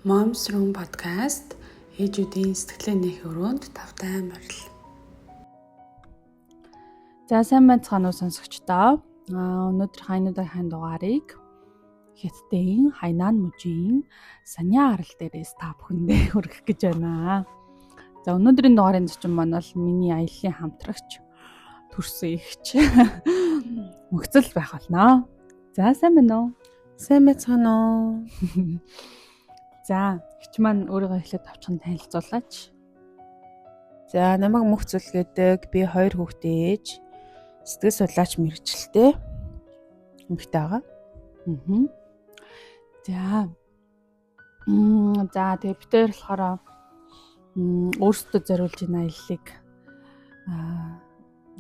Moms Room podcast ээжүүдийн сэтгэлээ нээх өрөөнд тавтай морил. За сайн байцгаана уу сонсогчдоо. Өнөөдөр хайнуудын дугаарыг Хятадын Хайнан мужийн Саня арал дээрээс та бүхэндээ хүргэх гэж байна. За өнөөдрийн дугаарын зочин маань бол миний аяллаа хамтрагч төрсөн ихч мөхцөл байх болно. За сайн байна уу? Сайн байцгаана уу? За ихч маань өөрийгөө эхлээд тавчхан танилцуулаач. За намайг мөхцөл гэдэг. Би 2 хүүхдээ ээж. Сэтгэл судлаач мэргэжилтэй. Эмэгтэй байгаа. За. Тэгээ бид тээр болохоор өөрсдөө зориулж энэ аяллыг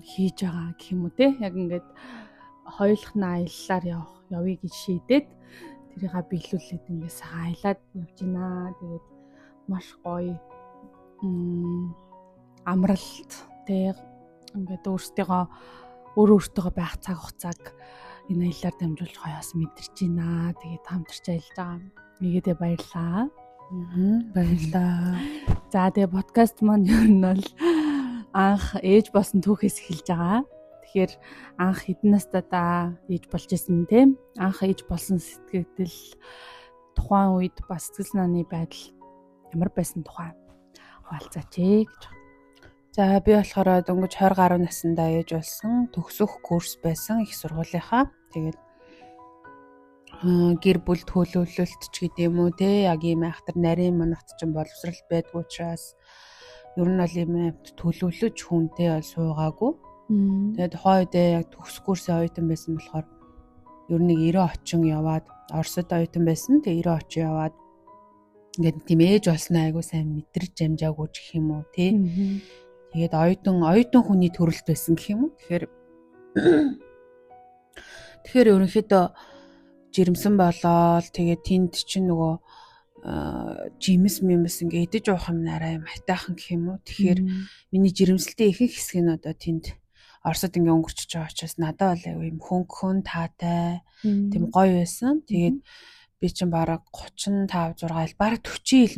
хийж байгаа гэх юм уу те. Яг ингээд хоёулахна аяллаар явъя гэж шийдээд тэрийгээ биелүүлээд ингээд сайхан аялаад явж байна. Тэгээд маш гоё амралт те ингээд өөртөө байх цаг хугацааг энэ аяллаар дамжуулж гоёос мэдэрч байна. Тэгээд хамтарч аялж байгаа. Нэгэдээ баярлаа. Баярлаа. За тэгээ подкаст маань ер нь бол анх ээж болсон түүхээс эхэлж байгаа. Тэгэхээр анх хэдэн настайдаа ээж болж исэн тийм. Анх ээж болсон сэтгэл тухайн үед бас сэтгэл санааны байдал ямар байсан тухай хуваалцаач гэж. За би болохоор дөнгөж 20 гаруй наснда ээж болсон. Төгсөх курс байсан их сургуулийнхаа. Тэгээд гэр бүл төлөвлөлт ч гэдэм үү те. Яг ийм айхтар нарийн манахт ч боловсрал байдгүй учраас ер нь бол ийм төлөвлөж хүнтэй бол суугаагүй. Тэгээд тухайн үедээ яг төгс курсын оюутан байсан болохоор ер нь 90 очин яваад Оросд оюутан байсан. Тэгээд 90 очин яваад ингээд тийм ээж болсноо айгуу сайн мэдэрч амжаагүй ч гэх юм уу тий. Тэгээд оюутан хүний төрөлт байсан гэх юм уу. Тэгэхээр ерөнхийдөө жирэмсэн болоод тэгээд тэнд чинь нөгөө жимс ингээд идэж уух юм арай матайхан гэх юм уу. Тэгэхээр миний жирэмсэлтийн ихэнх хэсэг нь одоо тэнд Оросд ингээд өнгөрчөж байгаа учраас надад бол аюу юм хөнгөн таатай тийм гоё байсан. Тэгээд би чинь бараг 35 6 бараг 40 ил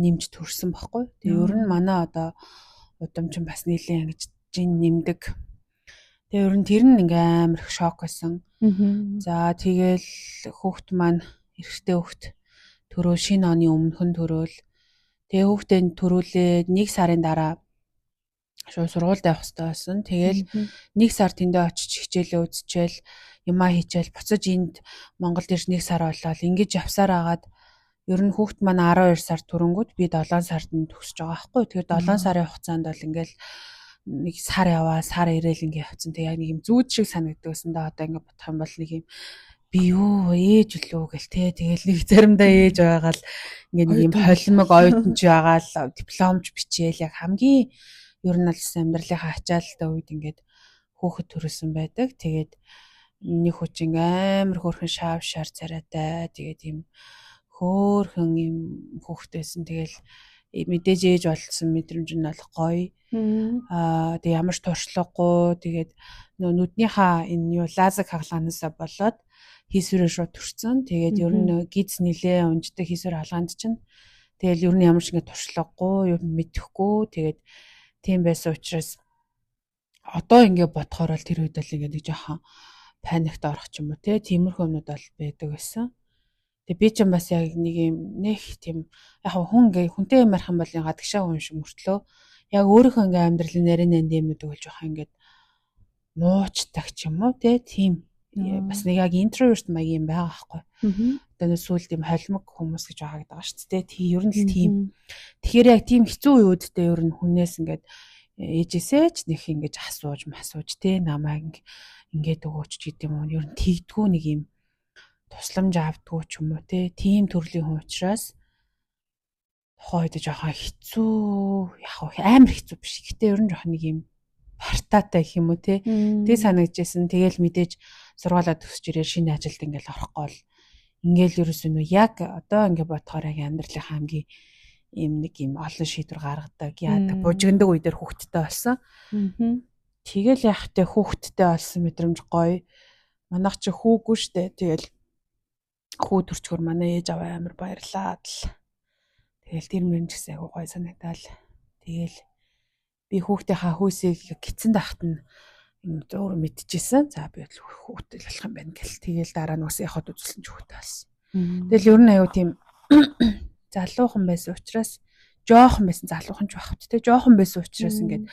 нэмж төрсөн байхгүй. Тэгээ ер нь манай одоо удам чинь бас нэлээд ингэж нэмдэг. Тэгээ ер нь тэр нь ингээ амар их шок байсан. За тэгэл хүүхд маань эрэгтэй хүүхд төрөө шинэ оны өмнөхөн төрөөл. Тэгээ хүүхдээ төрүүлээд 1 сарын дараа шууд сургуульд явах хэрэгтэй байсан. Тэгэл 1 сар тэндээ очиж хичээлээ үзчихэл юмаа хийчихэл буцаж энд Монголд ирж 1 сар болоод ингэж явсаар агаад ер нь хүүхд маань 12 сар төрөнгүүд би 7 сард нь төгсөж байгаа байхгүй. Тэгэхээр 7 сарын хугацаанд бол ингээл 1 сар яваа, сар ирээл ингээ явцсан. Тэгээ яг нэг юм зүүд шиг санагддаг байсан да. Одоо ингээ бодох юм бол нэг юм би юу ээж лөө гэл те. Тэгэл нэг заримдаа ээж байгаа л ингээ нэг юм холимог оюутан ч байгаа л дипломч бичээл яг хамгийн ер нь л амьдралынхаа ачаалттай үед ингээд хүүхэд төрүүлсэн байдаг. Тэгээд нэг хүчин амар хөөрхөн шав шар царайтай. Тэгээд юм хөөрхөн юм хүүхдээсэн. Тэгэл мэдээж ээж болсон мэдрэмж нь бол гоё. Тэг ямар ч туршлагагүй. Тэгээд нүднийхаа энэ юу лазер хагалгаанаас болоод хийсвэрээ шууд төрсөн. Тэгээд ер нь гиз нилээ унждаг хийсвэр хаалганд чинь. Тэгэл ер нь ямар ч ингэ туршлагагүй, юм мэдэхгүй. Тэгээд тийм байсан учраас одоо ингэ бодохоор л тэр үед л ингэ нэг жоохон паникт орох ч юм уу те. Тиймэрхүү юмнууд бол байдаг байсан. Тэгээ би ч бас яг нэг юм нэг тийм яг хүн ингээ хүнтэй юм ярих юм бол гадагшаа хүн шиг мөртлөө яг өөрийнхөө ингээ амьдралын нарийн нэмэдэг болж байгаа ингээд нуучдаг ч юм уу те. Тийм бас нэг яг интроверт маяг юм байгаа байхгүй. Одоо нэг сүүл тийм холимог хүмүүс гэж байгаа гэдэг шүү дээ. Тийм ер нь л тийм. Тэгэхээр яг тийм хэцүү үеүүдтэй ер нь хүнээс ингээд ээжээсээ ч нэг ингэж асууж те намайг ингээд өгөөч гэдэг юм уу. Ер нь тэгдгүү нэг юм тусламж авдггүй ч юм уу те. Тийм төрлийн хүн учраас хойд жоохон хэцүү яг амар хэцүү биш. Гэтэ ер нь жоохон нэг юм партаатай гэх юм уу те. Тэг санагдчихсэн. Тэгэл мэдээж сургуулаа төгсөж ирээ шинэ ажилд ингээл орохгүй бол ингээл ерөөсөө яг одоо ингээ бодохоор яг амьдралынхаа хамгийн ийм нэг юм олон шийдвэр гаргадаг яадаг бужигндаг үе дээр хүүхдтэй болсон. Тэгэл яхтай хүүхдтэй болсон мэдрэмж гоё. Манайх чи хүүгүй штэ. Тэгэл хүү төрчгөр манай ээж аваа амар баярлаад л Тэгэл тэр мөрөн ч гэсэн айгу гоё санагдал. Тэгэл би хүүхдийнхаа хүйсийг гитсэн тахт нь зөөр мэдчихсэн. За би хүүхдэл болох юм байна гэл. Тэгэл дараа нь ус яхад үзүүлсэн ч хүүхдтэй болсон. Тэгэл ер нь аюу тийм залуухан байсан учраас жоохон байсан залуухан ч багт те жоохон байсан учраас ингээд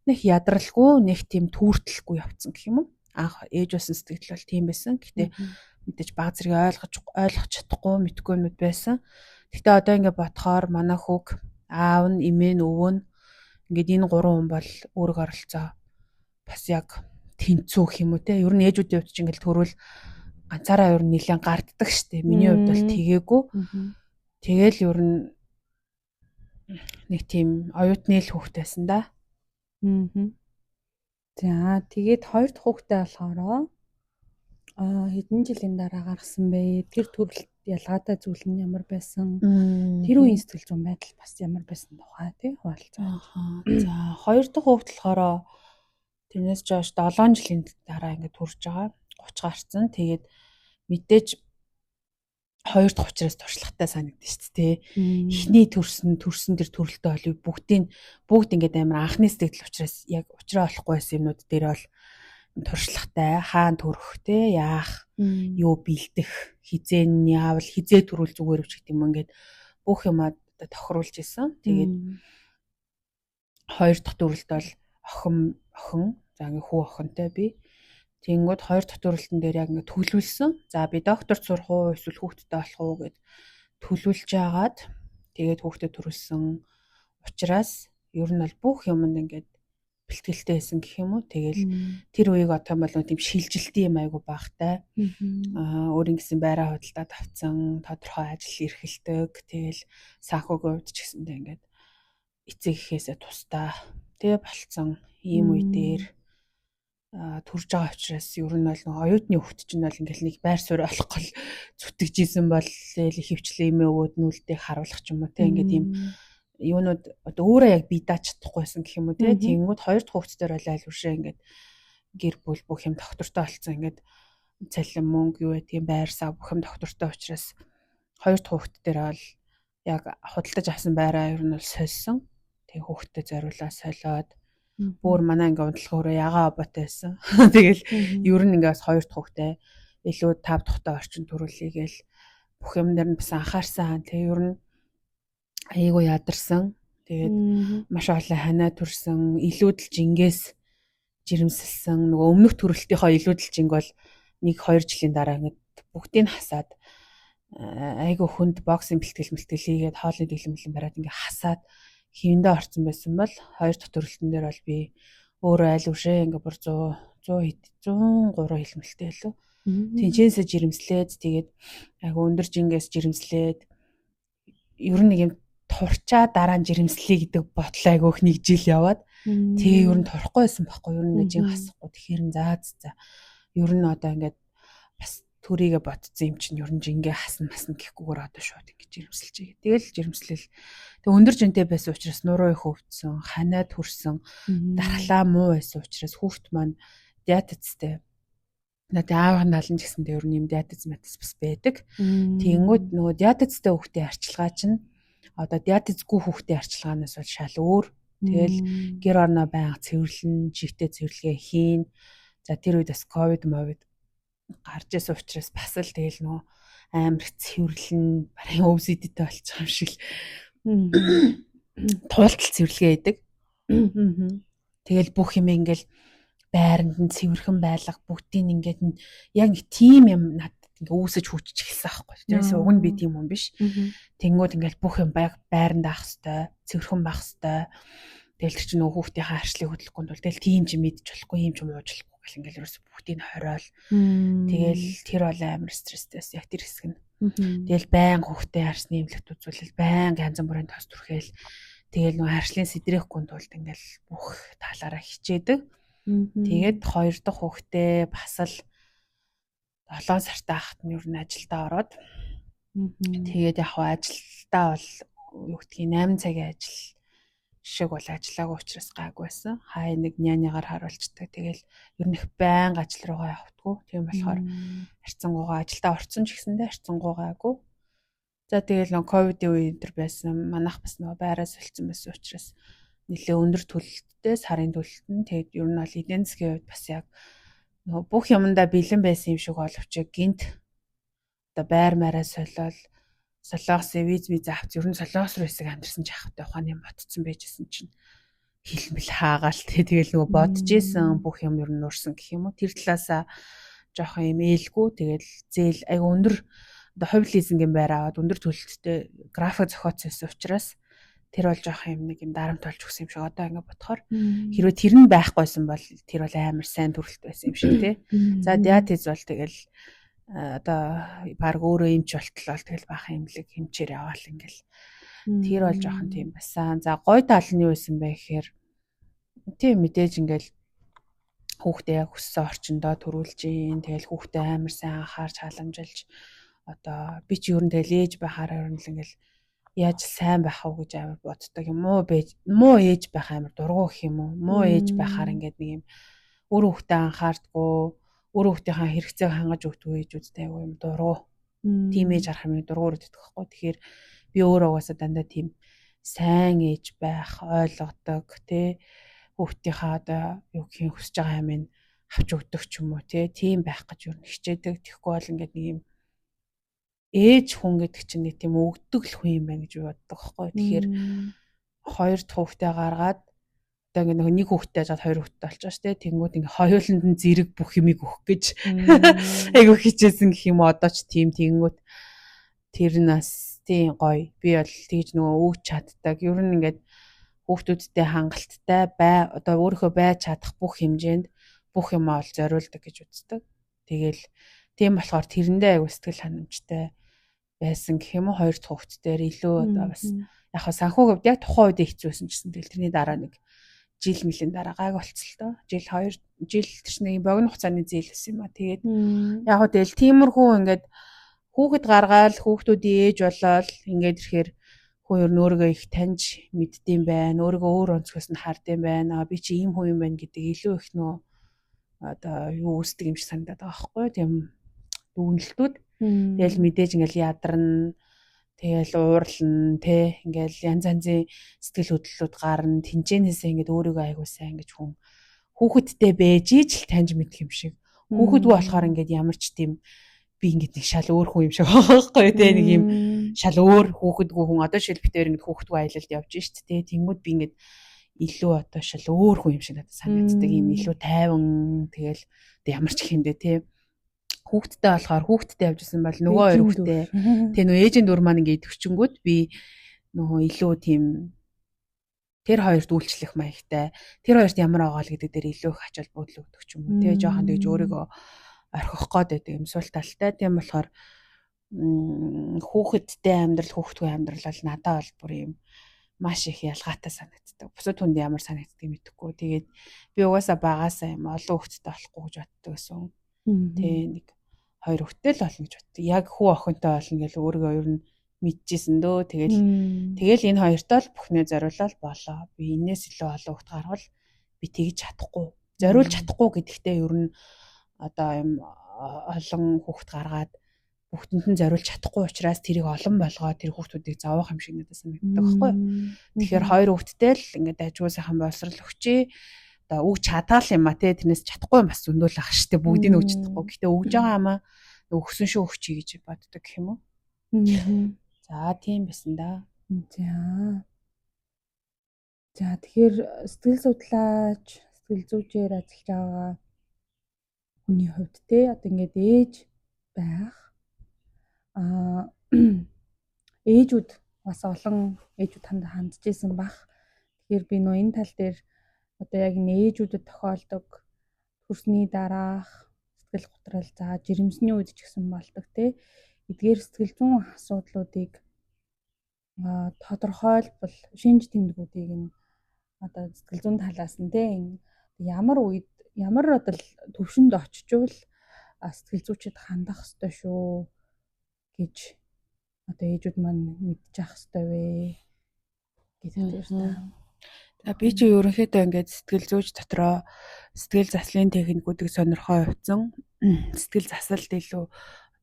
нэг ядралгүй нэг тийм түүртэлгүй явцсан гэх юм уу. Анх ээж болсон сэтгэл бол тийм байсан. Гэтэ мэдээж баг зэрэг ойлгох чадахгүй мэдгүй юмуд байсан. Гэтэ одоо ингээд бодохоор манай хүүг аав нь, эмээ нь, өвөө нь ингээд энэ гурван хүн бол үүрэг оролцоо бас яг тэнцүү гэх юм уу те. Ер нь ээжүүдийн хувьд ч ингээд төрөл ганцаараа ер нь нэлээд гарддаг штеп. Миний хувьд бол тэгээгүй. Тэгэл ер нь нэг тийм оюутны л хүүхдээсэн да. За тэгээд хоёр дахь хүүхдээ болохоор хэдэн жилийн дараа гаргасан бэ? Тэр төрөлт ялгаатай зүйл нь ямар байсан? Тэр үеийн сэтгэл зүйн байдал бас ямар байсан тухай тий хуваалцаа. За хоёр дахь хүүхд болохоор тэрнээс жоош 7 жилийн дараа ингээд төрж байгаа. 30 гарцсан. Тэгээд мэдээж хоёр дахь учраас туршлагатай санагдаж шүү дээ. Эхний төрсөн тэр төрөлтөө бол бүгд ингээд амар анхны сэтгэл учраас яг уучраа болохгүй байсан юмнууд дээр бол туршлагатай хаана төрөх те яах юу бэлдэх хизээ яавал хизээ төрүүл зүгээр үуч гэдэг юм ингээд бүх юмаа тохируулж исэн. Тэгээд хоёр дахь төрөлт бол охин за ингээ хүү охинтой би тэнгууд хоёр дахь төрөлтөн дээр яг ингээ төлөвлөсөн. За би докторт сурах уу эсвэл хүүхдтэй болох уу гэд төлөвлөж агаад тэгээд хүүхдэд төрүүлсэн учраас ер нь бол бүх юмд ингээд бэлтгэлтэй байсан гэх юм уу. Тэгэл тэр үеиг одоо бол тийм шилжилтийн юм айгу багтай. Өөрийн гэсэн байраа худалдаад авцсан, тодорхой ажил эрхэлдэг. Тэгэл санхүүгийн хувьд ч гэсэндээ ингээд эцэг эхээсээ тусдаа тэгээ болцсон ийм үе дээр төрж байгаа учраас ер нь бол оюутны хүүхд чинь бол ингээл нэг байр суурь олохгүй зүтгэжсэн бол хөвчлээ эмээ өвөд нүлдээ харуулах ч юм уу те ингээд тийм юунууд одоо өөрөө яг бие дааж чадахгүйсэн гэх юм уу те. Тэнгүүд хоёр дахь хүүхдээр бол аль үшээ ингээд гэр бүл бүх юм доктортой болсон ингээд цалин мөнгө юу тийм байр сав бүх юм доктортой учраас хоёр дахь хүүхдээр бол яг худалдаж авсан байраа ер нь бол сольсон. Тэгээ хүүхдэд зориулаад солиод бүр манай ингээ унтлагаараа ягаа оботой байсан. Тэгэл ер нь ингээс хоёр дахь хүүхдээ илүү 5 дахьтай орчин төрүүлээгээл бүх юм дээр нь бас анхаарсан. Тэгээ ер нь айгуу ядарсан. Тэгээд маш олон ханаа төрсөн, илүүдэл жингээс жирэмсэлсэн. Нөгөө өмнөх төрөлтийнхөө илүүдэл жинг бол 1-2 жилийн дараа ингээд бүгдийг нь хасаад айгуу хүнд боксинг бэлтгэл хийгээд хоолны дэглэмлэн бариад ингээ хасаад хивэндээ орсон байсан бол хоёр дахь төрөлтөн дээр бол би өөрөө аль үшээ ингээ бүр 103 хэлмэлтэй лөө. Тэнцэнсээ жирэмслээд тэгээд айгуу өндөр жингээс жирэмслээд ер нь нэг юм турчаа дараа нь жирэмслэе гэдэг бодлоо айгуу их нэг жил яваад тэгээ ер нь турохгүй байсан байхгүй ер нь ингээ жин хасахгүй тэгэхээр за ер нь одоо ингээд бас төрийгэ бодсон юм чинь ер нь жингээ хасна гэхгүйгээр одоо шууд ингээ жирэмсэлж байгаа. Тэгэл жирэмслэл тэг өндөр жинтэй байсан учраас нуруу их өвдсөн, ханаа төрсөн, дархлаа муу байсан учраас хүүхд маань диатезтэй надад аавын даалан ч гэсэндээ ер нь юм диатез бас байдаг. Тэнгүүд нөгөө диатезтэй хүүхдийн арчилгаа чинь одоо диатезгүй хүүхдийн арчилгаанаас бол шал өөр. Тэгэл гэр орноо байнга цэвэрлэн, живтэй цэвэрлэгээ хийн. За тэр үед бас ковид гарч ирсэн учраас бас л тэгэл нөгөө амар цэвэрлэн барин өвсөдтэй болчих юм шиг туултал цэвэрлэгээ байдаг. Тэгэл бүх юм ингээл байранд нь цэвэрхэн байлга бүгдийг ингээд яг нэг тим юм надад ингээ үүсэж хүчж эхэлсэн аахгүй. Тэрээс уг нь би тийм юм биш. Тэнгүүд ингээл бүх юм байранд авах хэвээр, цэвэрхэн байх хэвээр. Тэгэл тэр чинь нөгөө хүүхдийн харшлыг хөдлөхгүй бол тэгэл тийм ч мэдж болохгүй, юм ч мууж болохгүй гэл ингээл ерөөс бүгдийг хороол. Тэгэл тэр бол амар стресстэйс яг тэр хэсэг нь. Тэгэл байн хүүхдээ харсны эмнэлэгт үзүүлэл байн янз бүрийн тос түрхээл. Тэгэл нөгөө харшлын сэдрэхгүй тулд ингээл бүх талаараа хичээдэг. Тэгээд хоёр дахь хүүхдээ бас л 7 сартаа хахад нь ер нь ажилдаа ороод тэгээд яг ажилдаа бол юу гэдгийг 8 цагийн ажил шиг бол ажиллаагүй учраас гайгүй байсан. Хай нэг нянягаар харуулцдаг. Тэгэл ер нь их байнга ажил руугаа явдаггүй. Тийм болохоор харьцангуйгаа ажилдаа орсон ч гэсэндээ харьцангуйгаагүй. За тэгэл нөө ковидын үе энэ төр байсан. Манайх бас нөө байраа солилцсон байсан учраас нэлээ өндөр төлөлттэй сарын төлөлт нь тэгээд ер нь бол эдийн засгийн хувьд бас яг нөө бүх юмдаа бэлэн байсан юм шиг боловч гинт одоо байр маараа солиос виз авч ер нь солиос руу хэсэг амьдсан ч ахтай ухааны юм ботцсон байжсэн чинь хилмэл хаагаал тэгэл нөгөө бодож исэн бүх юм ер нь нуурсан гэх юм уу. Тэр талаасаа жоохон юм ээлгүй тэгэл зээл айгу өндөр одоо хувь лизингийн байр аваад өндөр төлөлттэй график зохиоцсон учраас тэр бол жоох юм нэг юм дарамт болж өгсөн юм шиг одоо ингэ бодохоор хэрвээ тэр нь байхгүйсэн бол тэр бол амар сайн төрөлт байсан юм шиг тий. За диатез бол тэгэл одоо баг өөрөө эмч болтлоо тэгэл баах имлэг хэмчээр яваал ингээл тэр бол жоохон тийм байсан. За гой тал нь юу байсан бэ гэхээр тийм мэдээж ингээл хүүхдээ хүссэн орчиндөө төрүүлж ийн тэгэл хүүхдээ амар сайн анхаарч халамжилж одоо би ч ер нь тэгэл ээж байхаар ер нь л ингээл яаж сайн байх вэ гэж амар боддог юм уу муу ээж байх амар дургу гэх юм уу муу ээж байхаар ингээд нэг юм өөр хүүхдээ анхаардгүй өөр хүүхдийнхээ хэрэгцээг хангаж өгдөг ээжүүдтэй айгүй юм дургу тийм ээж харах юм дургуур өгдөг байхгүй. Тэгэхээр би өөрөө угаасаа дандаа тийм сайн ээж байх ойлгодог тий хүүхдийнхээ одоо юу гэх хүсэж байгаа юм ин авч өгдөг ч юм уу тийм байх гэж юу хичээдэг. Тэгэхгүй бол ингээд нэг юм ээж хүн гэдэг чинь нэг тийм өгдөг л хүн юм байна гэж боддог байхгүй. Тэгэхээр хоёр дахь хүүхдээ гаргаад одоо ингээ нэг хүүхдээ жаад хоёр хүүхдээ болчихоо штэ. Тэнгүүд ингээ хоёуланд нь зэрэг бүх юмыг өгөх гэж айгу хичээсэн гэх юм одоо ч тийм тэнгүүд тэр нас тийм гоё. Би бол тэгж нөгөө өгч чаддаг. Ер нь ингээд хүүхдүүдтэй хангалттай одоо өөрийнхөө байж чадах бүх хэмжээнд бүх юм ол зориулдаг гэж үздэг. Тэгэл тийм болохоор тэрэндээ айгу сэтгэл ханамжтай байсан гэх юм уу. Хоёр дахь хүүхдээр илүү одоо бас яг хаа санхүү хувьд яг тухайн үед хэцүүсэн гэсэн. Тэгэл тэрний дараа нэг жил мөлийн дараа гайг болцолтой. Жил 2 жил тэрч нэг богино хугацааны зээл гэсэн юм а. Тэгээд яг хаа тэгэл тиймэрхүү ингээд хүүхэд гаргаал хүүхдүүдийн ээж болоод ингээд ирэхээр хүн ер нь өөрийгөө их таньж мэддэм байна. Өөрийгөө өөр онцгоос нь хардсан байна. Би чи ийм хүн юм байна гэдэг илүү их нөө одоо юу үүсдэг юм шиг санагдаад байгаа байхгүй тийм дүгнэлтүүд. Тэгэл мэдээж ингээл ядарна. Тэгэл уурлна те ингээл янз янзын сэтгэл хөдлөлүүд гарна. Тэнцэнээсээ ингээд өөрийгөө айгуу сайн гэж хүн хүүхэдтэй байж ижил таньж мэдэх юм шиг. Хүүхэдгүй болохоор ингээд ямар ч тийм би ингээд нэг шал өөр хүн юм шиг байхгүй те нэг юм шал өөр хүүхэдгүй хүн одоо шилбэгтэр ингээд хүүхэдгүй аялалд явж шít те тэнгууд би ингээд илүү одоо шал өөр хүн юм шиг надад санагддаг юм илүү тайван тэгэл ямар ч хэндэ те хүүхэдтэй болохоор хүүхэдтэй явжсэн бол нөгөө хоёр хүүхэдтэй те нөгөө ээжийн дүр маань ингээд төвчнгүүд би нөгөө илүү тийм тэр хоёрт үйлчлэх маягтай тэр хоёрт ямар байгаа л гэдэг дээр илүү их ачаал буудлын өгдөг ч юм уу те жоохон тэгж өөрийгөө орхих гээд байдаг юм сул талтай. Тийм болохоор хүүхэдтэй амьдрал хүүхдгүй амьдрал бол надад бол бүр юм маш их ялгаатай санагддаг. Бусад хүнд ямар санагддгийг мэдэхгүй. Тэгээд би угаасаа багаасаа юм олон хүүхэдтэй болохгүй гэж боддог гэсэн. Тэгээ нэг хоёр хүүхэдтэй л болно гэж боддог. Яг хүү охинтой болно гэж өөрийгөө ер нь мэдчихсэн дөө. Тэгэл энэ хоёртой л бүхнээ зориулаад болоо. Би энээс илүү олон хүүхэд гарвал би тэгж чадахгүй. Зориулж чадахгүй гэдэгтээ ер нь одоо юм олон хүүхэд гаргаад хүүхдэнд нь зориулж чадахгүй учраас тэрийг олон болгоо тэр хүүхдүүдийг зовоох юм шиг надад санагддаг байхгүй. Тэгэхээр хоёр хүүхэдтэй л ингээд ажгүй сайхан боловсрал өгчээ. Одоо өгч чадгаал юм а те тэрнээс чадахгүй бас зөндөл ах штэ бүгдийг өгч чадахгүй. Гэтэ өгж байгаа амаа өгсөн шүү өгчий гэж боддог гэх юм уу. За тийм байсан да. За тэгэхээр сэтгэл судлаач сэтгэл зүйчээр ажиллаж байгаа хүний хувьд те одоо ингээд ээж байх ээжүүд бас олон ээжүүд хандж исэн бах. Тэгэхээр би нөө энэ тал дээр одоо яг энэ ээжүүдэд тохиолдог төрсний дараах сэтгэл готрол за жирэмсний үед ч гэсэн болдог те. Эдгээр сэтгэл зүйн асуудлуудыг тодорхойлбол шинж тэмдгүүдийг нь одоо сэтгэл зүйн талаас нь те ямар үед ямар одоо төвшөнд очичвол сэтгэл зүйчэд хандах ёстой шүү гэж одоо ээжүүд маань мэдчих ёстой вэ гэдэг дээр та. Би чи ерөнхийдөө ингээд сэтгэл зүйч дотроо сэтгэл заслын техникүүдийг сонирхоо явцсан. Сэтгэл засалд илүү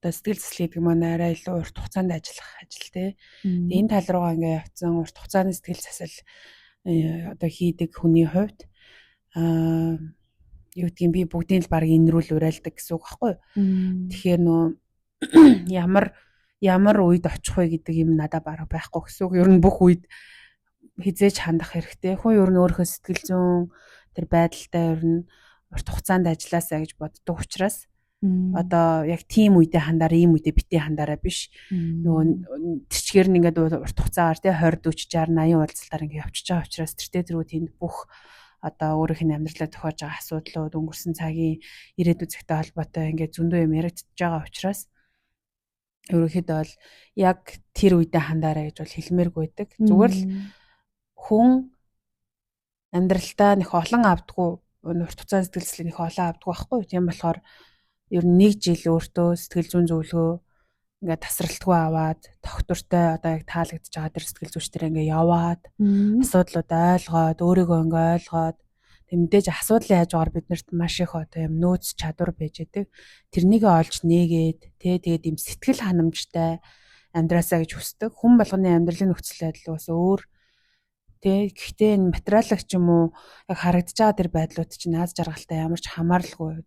одоо сэтгэл зүйн гэдэг маань арай илүү урт хугацаанд ажиллах ажил те. Тэгээ энэ тал руугаа ингээ явцсан урт хугацааны сэтгэл засал одоо хийдэг хүний хувьд юу гэдгийг би бүгдийг л баг энэ рүү л уриалдаг гэсэн үг байхгүй юу. Тэгэхээр нөө ямар үед очих вэ гэдэг юм надад бараг байхгүй гэсэн үг. Ер нь бүх үед хизээж хандах хэрэгтэй. Хүн ер нь өөрийнхөө сэтгэл зүйн тэр байдалтай ер нь урт хугацаанд ажилласаа гэж боддог учраас одоо яг тийм үедээ хандаараа ийм үедээ битээ хандаараа биш. Нөгөө тэрчгээр нь ингээд урт хугацаагаар тий 20 40 60 80 уулзалтаар ингээд явчихж байгаа учраас тэр тэнд бүх одоо өөрийнх нь амьдралаа тохиож байгаа асуудлууд өнгөрсөн цагийн ирээдүйн цагтай холбоотой ингээд зөндөө юм яригдчихж байгаа учраас ерөнхийдөө бол яг тэр үедээ хандаараа гэж бол хэлмээргүй байдаг. Зүгээр л хүн амьдралтаа нэх олон авдаггүй урт хугацааны сэтгэл зүйн нэх олон авдаггүй байхгүй. Тийм болохоор ер нь 1 жил өөртөө сэтгэл зүйн зөвлөгөө ингээд тасралтгүй аваад доктортой одоо яг таалагдж байгаа тэр сэтгэл зүйчдэр ингээд яваад асуудлууд ойлгоод өөрийгөө ингээд ойлгоод тэг мэдээж асуудлын хажуугаар биднэрт маш их одоо юм нөөц чадвар байж байдаг. Тэрнийг олж нээгээд тэгээд юм сэтгэл ханамжтай амьдраасаа гэж хүсдэг. Хүн болгоны амьдралын нөхцөл байдал бас өөр. Гэхдээ энэ материалог ч юм уу яг харагдаж байгаа тэр байдлууд чинь аз жаргалтай ямар ч хамааралгүй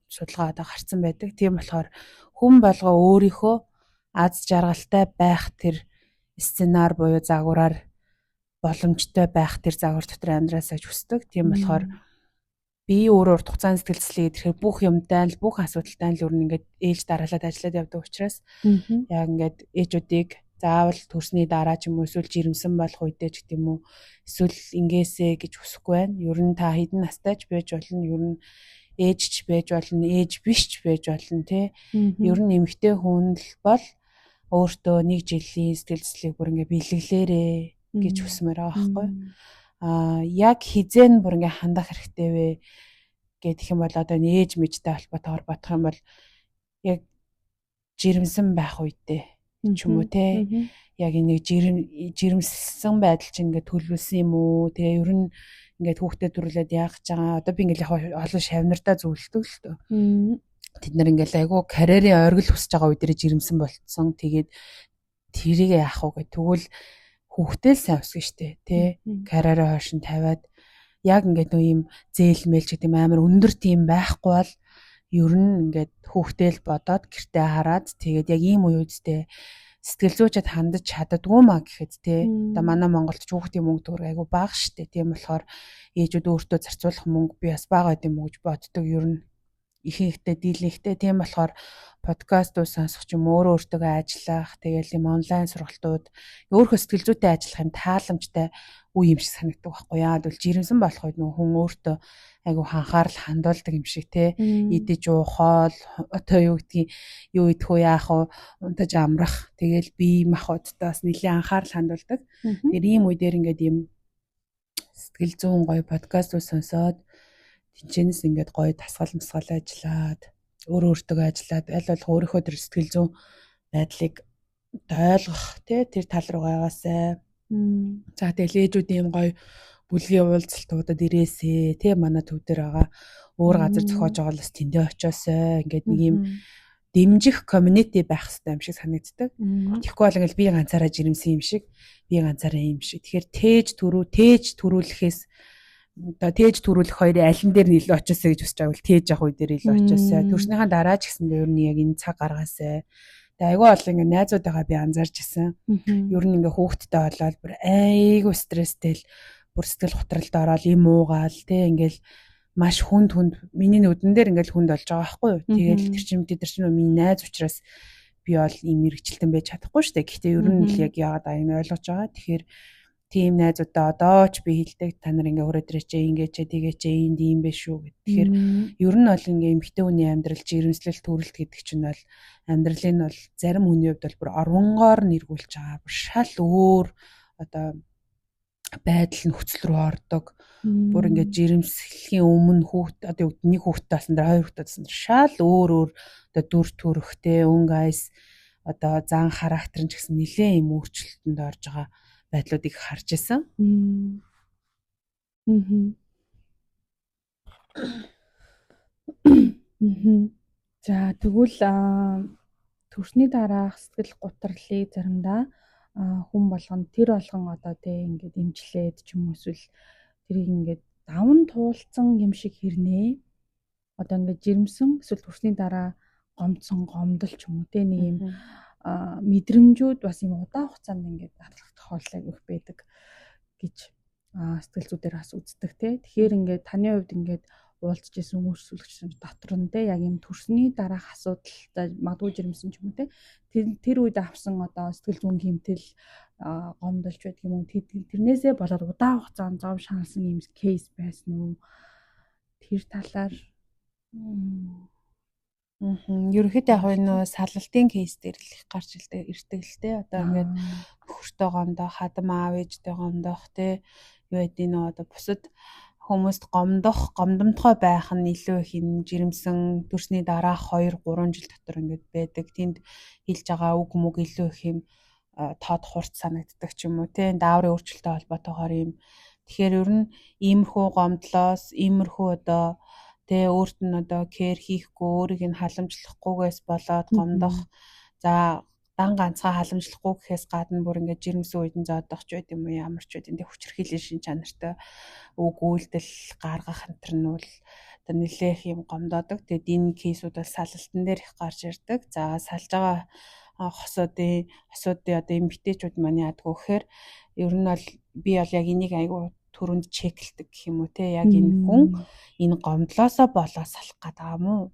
судалгаа одоо гарцсан байдаг. Тийм болохоор хүн болго өөрийнхөө аз жаргалтай байх тэр сценаар буюу загвараар боломжтой байх тэр загвар дотор амьдраасаа хүсдэг. Тийм болохоор би өөрөө урт хугацааны сэтгэл зүйн гэхээр бүх юмтай л бүх асуудалтай л ер нь ингээд ээлж дараалаад ажиллаад явдаг учраас яг ингээд ээжүүдийг заавал төрсний дараа ч юм уу эсвэл жирэмсэн болох үедээ ч гэдэм үү эсвэл ингээсэ гэж хүсэхгүй байна. Ер нь та хэдэн настай ч байж болно. Ер нь ээж ч байж болно, ээж биш ч байж болно тий. Ер нь эмэгтэй хүн л бол өөртөө 1 жилийн сэтгэл зүйн бүр ингээ бэлэглээрээ гэж хүсмээр байгаа байхгүй. Яг хизэн бүр ингээ хандах хэрэгтэй вэ гэх юм бол одоо ээж мэжтэй холбоотойгоор бодох юм бол яг жирэмсэн байх үедээ ч юм уу те яг нэг жирэмсэн байдал чинь ингээ төлөвлөсөн юм уу тэгээ ер нь ингээд хүүхдэд төрүүлээд яах гэж байгаа одоо би ингээл яг олон шавнартаа зөвлөдөг л тоо тэд нар ингээл айгу карьерийн оргил хүсэж байгаа үе дээр жирэмсэн болцсон тэгээд тэрийг яах вэ гэх тэгвэл хүүхдээ л сайн өсгөн штэ те карьераа хойшин тавиад яг ингээд нөө юм зээлмэлж гэдэг юм амар өндөр тийм байхгүй бол ер нь ингээд хүүхдээ л бодоод гэртээ хараад тэгээд яг ийм үеүдтэй сэтгэл зүйчэд хандаж чаддгүй маа гэхэд те одоо манай Монголд ч хүүхдийн мөнгө төгрөг айгу бага штэ тийм болохоор ээжүүд өөртөө зарцуулах мөнгө би бас бага байд юм уу гэж боддог ер нь ихэнхдээ дийлэнхтэй тийм болохоор подкастууд сонсох ч юм өөртөө ажиллах тэгэл юм онлайн сургалтууд өөрийнхөө сэтгэл зүйтэй ажиллахын тааламжтай үе юм шиг санагддаг байхгүй яа тэгвэл жирэмсэн болох үед нөх хүн өөртөө айгу ханхаарал хандуулдаг юм шиг те идэж уухаал одоо юу гэдгийг юу идэх үү яах вэ унтаж амрах тэгэл бие махбодтой бас нэлийн анхаарал хандуулдаг тэр ийм үе дээр ингээд юм сэтгэл зүйн гоё подкастууд сонсоод тэнцэнэс ингээд гоё тасгал ажиллаад өөртөө ажиллаад аль болох өөрийнхөө тэр сэтгэл зүйн байдлыг ойлгох тий тэр тал руу гайгаасай. За тэгэл ээжүүд ийм гоё бүлгийн уулзалтуудад ирээсэй тий манай төв дээр байгаа өөр газар зохиож байгаа л бас тэндээ очиосай ингээд нэг юм дэмжих community байх хэрэгтэй юм шиг санагддаг. Тэгэхгүй бол ингээл би ганцаараа жирэмсэн юм шиг би ганцаараа юм шиг. Тэгэхээр тээж төрүүлэхээс одоо тээж төрүүлэх хоёрын алин дээр нь илүү очиосаа гэж хүсэж байгаа бол тээж явах үе дээр илүү очиосаа. Төрснийхаа дараа ч гэсэндээ ер нь яг энэ цаг гаргаасай. Тэгээ айгүй олон ингээ найзуудаагаа би анзаарч ирсэн. Ер нь ингээ хүүхдтэй болоод бүр айгүй стресстэй л бүр сэтгэл готролд ороод юм уугаал тий ингээл маш хүнд миний нүдэн дээр ингээл хүнд болж байгаа байхгүй юу. Тэгэл тэр чинь миний найз учраас би бол ийм мэрэгчлэн байж чадахгүй шүү дээ. Гэхдээ ер нь л яг яагаад аяг ойлгож байгаа. Тэгэхээр тийм найзуудаа одоо ч би хэлдэг та нар ингээ өрөөдрөөчээ ингээч тэгээчээ энд юм бэ шүү гэд. Тэгэхээр ер нь бол ингээ эмэгтэй хүний амьдрал жирэмслэл төрөлт гэдэг чинь бол амьдралын нь бол зарим хүний хувьд бол бүр оронгоор нэргүүлж байгаа. Бүр шал өөр одоо байдал нөхцөл рүү ордог. Бүр ингээ жирэмслэхийн өмнө хүүхд одоо нэг хүүхдтэй болсон дээр хоёр хүүхдтэй болсон шал өөр одоо дүр төрхтэй өнгө айс одоо зан характер нь ч гэсэн нэлээд юм өөрчлөлтөнд орж байгаа байдлуудыг харж исэн. За тэгвэл төрсний дараах сэтгэл гутралыг заримдаа хүн болгоно тэр болгон одоо тий ингээд имжлээд ч юм уу эсвэл тэрийг ингээд даван туулцсан юм шиг хэрнээ. Одоо ингээд жирэмсэн эсвэл төрсний дараа гомдсон гомдол ч юм уу тий нэг юм мэдрэмжүүд бас юм удаан хугацаанд ингээд натлах тохиолдол их байдаг гэж сэтгэл зүйдээр бас үздэг тий. Тэгэхээр ингээд таны хувьд ингээд уулзж исэн үйлчлүүлэгч дотор нь те яг юм төрсний дараах асуудалтай магадгүй жирэмсэн ч юм уу те тэр үед авсан одоо сэтгэл зүйн хэмтэл гомдолж байдаг юм уу тэрнээсээ болоод удаан хугацаанд зов шаналсан юм кейс байсан уу тэр талаар ерөнхийдөө яг нөө саллалтын кейс дээр л их гарч ирдэг л те одоо ингээд нөхөртөө гомдох, хадам аав ээжтэй гомдох те юу гэдэг нөө одоо бусад хүмүүст гомдомтгой байх нь илүү их юм жирэмсэн төрсний дараах 2-3 жил дотор ингээд байдаг. Тэнд хэлж байгаа үг мүг илүү их юм тод хурц санагддаг ч юм уу те дааврын өөрчлөлттэй холбоотойгоор юм. Тэгэхээр ер нь иймэрхүү гомдлоос иймэрхүү одоо те өөрт нь одоо кэр хийхгүй өөрийг нь халамжлахгүйгээс болоод гомдох за дан ганцхан халамжлахгүй гэхээс гадна бүр ингээд жирэмсэн үед нь зоодох ч байд юм уу ямар ч байд энэ хүчрхийллийн шин чанартай үг үйлдэл гаргах хантар нь бол одоо нэлээх юм гомдоодог. Тэгэд энэ кейсүүд бол салалтан дээр их гарч ирдэг. За салж байгаа хосуудын одоо эмэгтэйчүүд маань яадаг вэ гэхээр ер нь бол би бол яг энийг айгүй түрүүнд чеклдэг гэх юм уу те яг энэ хүн энэ гомдлоосоо болоо салах гэдэг юм уу?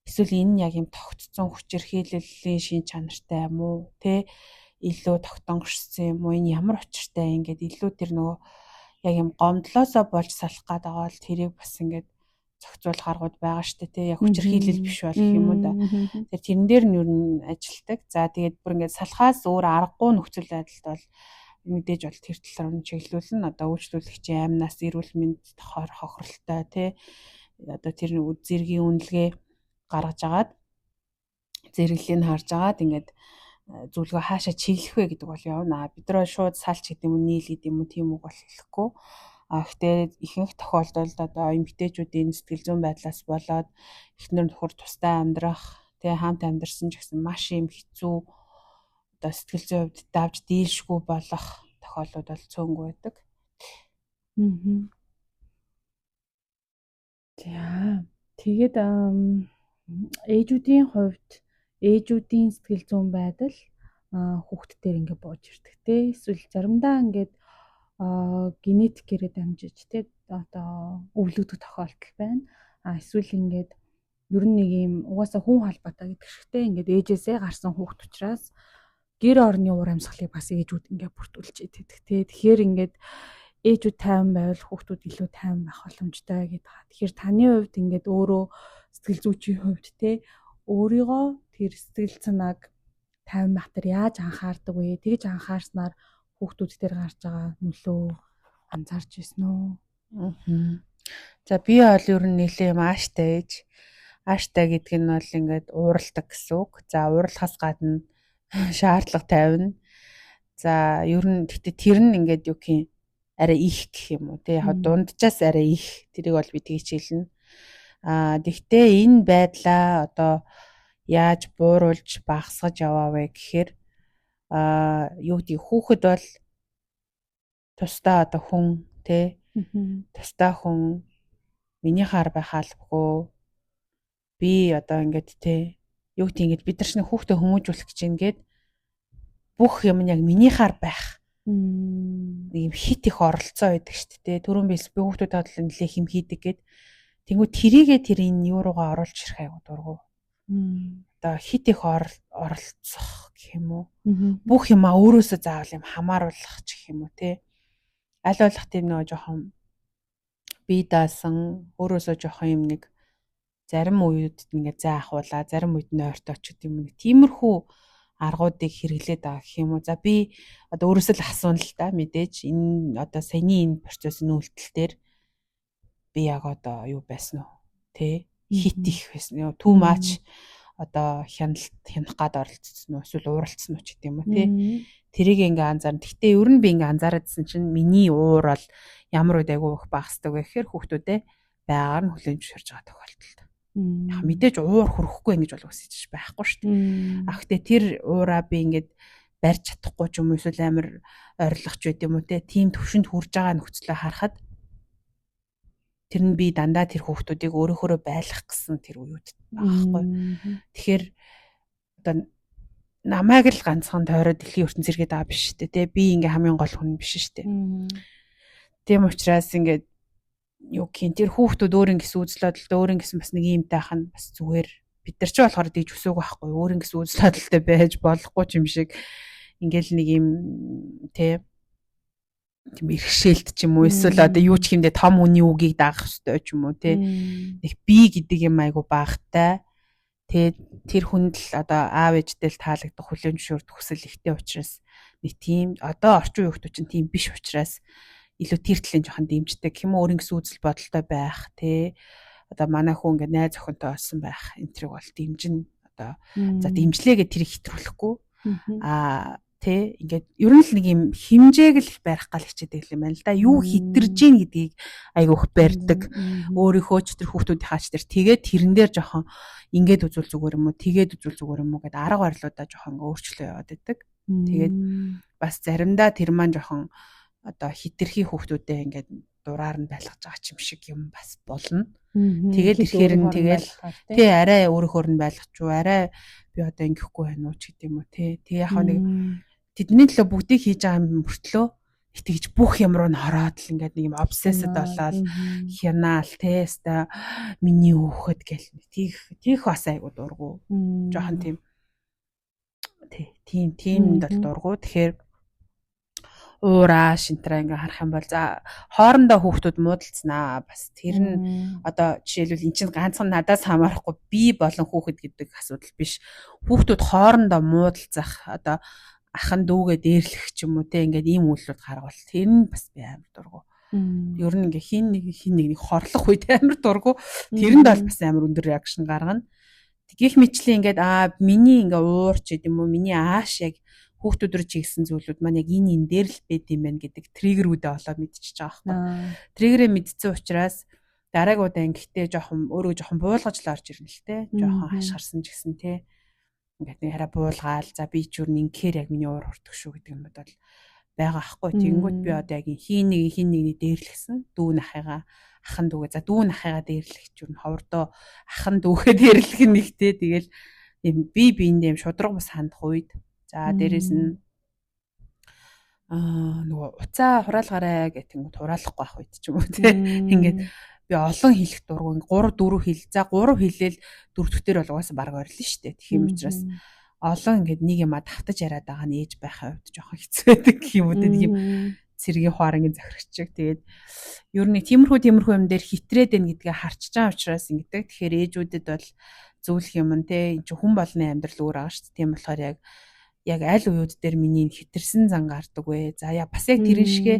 Эсвэл энэ нь яг юм тогтцсон хүчирхийллийн шин чанартай юм уу? Тэ илүү тогтонгошсон юм уу? Энэ ямар учиртай ингээд илүү тэр нөгөө яг юм гомдлоосоо болж салах гэдэг байгаа бол тэрийг бас ингээд зохицуулах аргууд байгаа штэ тэ яг хүчирхийлэл биш болох юм уу да. Тэр тэрэн дээр нь юу ажилтдаг. За тэгээд бүр ингээд салахаас өөр аргагүй нөхцөл байдалд бол мэдээж бол тэр талаар нь чиглүүлнэ. Одоо үйлчлүүлэгчийн амнаас эрүүл мэнд хохиролтой тэ одоо тэр зэргийн үнэлгээ гаргаж агаад зэрэглэлийг харж агаад ингээд зүйлгөө хаашаа чиглэх вэ гэдэг бол явна. Бид нар шууд салч гэдэг юм уу нийл гэдэг юм уу тийм үг бол хэлэхгүй. Гэхдээ ихэнх тохиолдолд одоо эмэгтэйчүүдийн сэтгэл зүйн байдлаас болоод эхнэр нөхөр тусдаа амьдрах тэгээ хамт амьдарсан ч гэсэн маш юм хэцүү одоо сэтгэл зүйн хувьд давж дийлшгүй болох тохиолдлууд бол цөөнгүй байдаг. За тэгээд ээжүүдийн хувьд ээжүүдийн сэтгэл зүйн байдал хүүхэд дээр ингээд бууж ирдэг те эсвэл заримдаа ингээд генетикээрээ дамжиж те одоо өвлөгдөх тохиолдол байна. Эсвэл ингээд ер нь нэг юм угаасаа хүн холбоотой гэдэг шигтэй ингээд ээжээсээ гарсан хүүхэд учраас гэр орны уур амьсгалыг бас ээжүүд ингээд бүртгүүлж идэг те. Тэгэхээр ингээд ээжүүд тайван байвал хүүхдүүд илүү тайван байх боломжтой гэдэг. Тэгэхээр таны хувьд ингээд өөрөө сэтгэл зүйчийн хувьд те өөрийгөө тэр сэтгэл санааг тайван байх төр яаж анхаардаг вэ? Тэгж анхаарснаар хүүхдүүд дээр гарч байгаа нөлөө анзаарч ирсэн үү? За би бол ер нь нэлээ юм ааштай ээж. Ааштай гэдэг нь бол ингээд ууралдаг гэсэн үг. За уурлахаас гадна шаардлага тавина. За ер нь гэхдээ тэр нь ингээд юу гэх юм арай их гэх юм уу те яг дунджаас арай их тэрийг бол би тэгж хэлнэ. Тэгвэл энэ байдлаа одоо яаж бууруулж багасгаж яваа вэ гэхээр юу гэдэг хүүхэд бол тусдаа одоо хүн те тусдаа хүн миний хаар байх албагүй би одоо ингээд те юу гэдэг ингээд бид нар чинь хүүхдээ хүмүүжүүлэх гэж ингээд бүх юм яг миний хаар байх нэг юм хит их оролцоо байдаг шүү дээ. Түрүүн би хүүхдүүд бодлоо нэлээ хэм хийдэг гэд тэнгүү тэрийгээ тэр энэ юу руугаа оруулж ирэх айгу дургу. Одоо хит их оролцох гэх юм уу? Бүх юмаа өөрөөсөө заавал юм хамааруулах ч гэх юм уу те. Аль болох тийм нөгөө жоохон бие даасан өөрөөсөө жоохон юм нэг зарим үед ингээд зай ахуулаа, зарим үед нойртой ч гэдэг юм. Тиймэрхүү аргуудыг хэрэглээд байгаа гэх юм уу. За би одоо өөрөөсөө л асууна л да мэдээж энэ одоо саяны энэ процессын үйлдэл дээр би яг одоо юу байсан уу те хит их байсан юу too much одоо хянах гад оролцсон уу эсвэл ууралцсан уу ч гэдэг юм уу те тэрийг ингээ анзаарна. Гэхдээ ер нь би ингээ анзаараадсэн чинь миний уур бол ямар үед айгүй их багасдаг вэ гэхээр хүүхдүүдээ байгаар нь хүлээн зөвшөөрж байгаа тохиолдолд. Яг мэдээж уур хөрөхгүй ингэж бол үсэж байхгүй шүү дээ. Гэхдээ тэр уураа би ингээд барьж чадахгүй ч юм уу эсвэл амар ойрлогч байд юм уу те тийм төвшөнд хүрж байгаа нөхцөлөө харахад тэр нь би дандаа тэр хүүхдүүдийг өөрөөхөө байлгах гэсэн тэр үеуд байхгүй. Тэгэхээр одоо намайг л ганцхан тойроод дэлхийн ертөнц зэрэгэд байгаа биш шүү дээ те би ингээ хамгийн гол хүн биш шүү дээ. Тийм учраас ингээд юу гэх юм тэр хүүхдүүд өөрийн гэсэн үзэл бодолтой өөрийн гэсэн бас нэг юм таах нь бас зүгээр бид нар ч болохоор дийж өсөөг байхгүй өөрийн гэсэн үзэл бодолтой байж болохгүй юм шиг ингээл нэг юм тийм иргэшээлт ч юм уу эсвэл одоо юу ч хэмдэ том үний үгийг даах хэрэгтэй ч юм уу тийм нэг би гэдэг юм айгу багтай тэгээд тэр хүнд л одоо аав ээжтэй л таалагдах хүлээн зөвшөөрөх хүсэл ихтэй учраас нэг тийм одоо орчин үеийн хүмүүс чинь тийм биш учраас илүү тэр төлөв жоохон дэмждэг юм өөрийн гэсэн үзэл бодолтой байх тий одоо манай хүн ингээд найз охинтой олсон байх энэ тэрийг бол дэмжин одоо за дэмжлээгээ тэрийг хэтрүүлэхгүй тий ингээд ер нь л нэг юм хэмжээг л барих гал хичээдэг юм байна л да юу хитэрж гин гэдгийг айгүйх барьдаг өөрийнхөө ч тэр хүүхдүүдийнхаа ч тэр тэгээд тэрэн дээр жоохон ингээд үзүүл зүгээр юм уу тэгээд үзүүл зүгээр юм уу гэдэг арга барилуудаа жоохон ингээд өөрчлөө яваад идэг тэгээд бас заримдаа тэр маань жоохон одоо хитрхи хүүхдүүдээ ингээд дураар нь байлгаж байгаа юм шиг юм бас болно. Тэгэл ирэхээр нь тэгэл тий арай өөрөөр нь байлгах ч уу арай би одоо ингэхгүй байна уу ч гэдэг юм уу тий. Тэг яг нэг тэдний төлөө бүгдийг хийж байгаа юм мөртлөө итгэж бүх юм руу нь хороод л ингээд нэг юм обсессд болоод хянаал тий өста миний хөөхөд гэл тийх бас айгуу дургу. Жохон тийм тий тийм бол дургу. Тэгэхээр уураа шинтраа ингээ харах юм бол за хоорондоо хүүхдүүд муудалцнаа бас тэр нь одоо жишээлбэл эн чинь ганцхан надаас хамаарахгүй би болон хүүхэд гэдэг асуудал биш хүүхдүүд хоорондоо муудалцах одоо ахын дүүгээ дээрлэх ч юм уу те ингээд ийм үйлдэлүүд гаргавал тэр нь бас би амар дургу ер нь ингээ хин нэг хорлох үед амар дургу тэрэнд бол бас амар өндөр реакшн гаргана гэх мэтчлээ ингээд миний ингээ уурч гэдэг юм уу миний ааш яг хүүхдүүд рүү чигсэн зүйлүүд маань яг энэ дээр л байд юм байна гэдэг триггерүүдээ олоод мэдчихэж байгаа байхгүй. Триггерээ мэдсэн учраас дараагуудаа ингэхдээ жоохон өөрөө жоохон буулгаж л орж ирнэ л те. Жоохон хашгирсан ч гэсэн те. Ингээд нэг хараа буулгаал за би ч юу нэгхээр яг миний уур хурдаг шүү гэдэг юм бодвол байгаа байхгүй. Тэгэнгүүт би одоо яг хин нэгний дээрлэгсэн дүү нахыгаа ахан дүүгээ за дүү нахыгаа дээрлэх ч юм ховрдоо ахан дүүгээ дээрлэх нэгтэй тэгэл юм би биэндээ юм шудраг бас хандах үед за дээрэс нь нөгөө уцаа хураалгаарай гэх юм хураалахгүй байх үед ч юм уу тий. Ингээд би олон хэлэх дургу 3 4 хэл за 3 хэлээл дөрөвдөгтөр бол угаасаа баг ойрлоо шүү дээ. Тэгэх юм учраас олон ингээд нэг юм давтаж яриад байгаа нь ээж байхаа хувьд жоохон хэцүү байдаг гэх юм уу тий. Нэг юм цэргийн хуарангийн захирагчиг тэгээд ер нь тиймэрхүү юм дээр хитрээд байна гэдгээ харчиж байгаа учраас ингэдэг. Тэгэхээр ээжүүдэд бол зөвлөх юм тий. Энд чинь хүн болгоны амьдрал өөр байгаа шүү дээ. Тийм болохоор яг аль уууд дээр миний хитэрсэн зан гардаг вэ. За яа бас яг тэрэн шигэ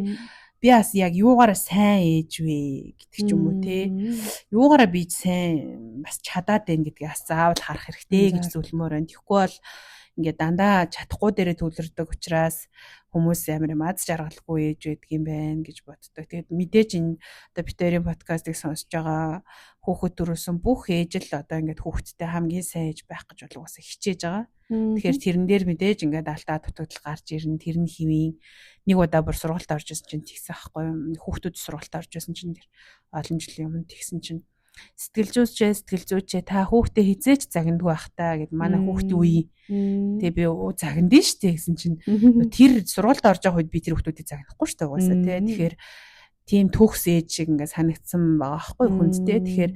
би бас яг юугаараа сайн ээж вэ гэдэг ч юм уу те. Юугаараа би сайн бас чадаад байна гэдгийг бас заавал харах хэрэгтэй гэж зөвлөмөр байна. Тэгэхгүй бол ингээд дандаа чадахгүй дээрээ төвлөрдөг учраас хүмүүс амар юм аз жаргалгүй ээж байдаг юм байна гэж боддог. Тэгээд мэдээж энэ одоо битэрийн подкастыг сонсож байгаа хүүхэд төрүүлсэн бүх ээж л одоо ингээд хүүхэдтэй хамгийн сайн ээж байх гэж бол угаасаа хичээж байгаа. Тэгэхээр тэрэн дээр мэдээж ингээд алдаа дутагдал гарч ирнэ. Тэр нь хэвийн нэг удаа бүр сургуульд орж исэн чинь тэгсэн байхгүй юу? Хүүхдүүд сургуульд орж исэн чинь тэр олон жилийн өмнө тэгсэн чинь сэтгэл зүйчээ та хүүхдээ хизээч загнадаг байх та гэд манай хүүхдийн үе. Тэгээ би загнадээ штэ гэсэн чинь тэр сургуульд орж байгаа үед би тэр хүүхдүүдийг загнахгүй штэ угаасаа тий. Тэгэхээр тийм төгс ээж шиг ингээд санагдсан байгаа байхгүй хүндтэй. Тэгэхээр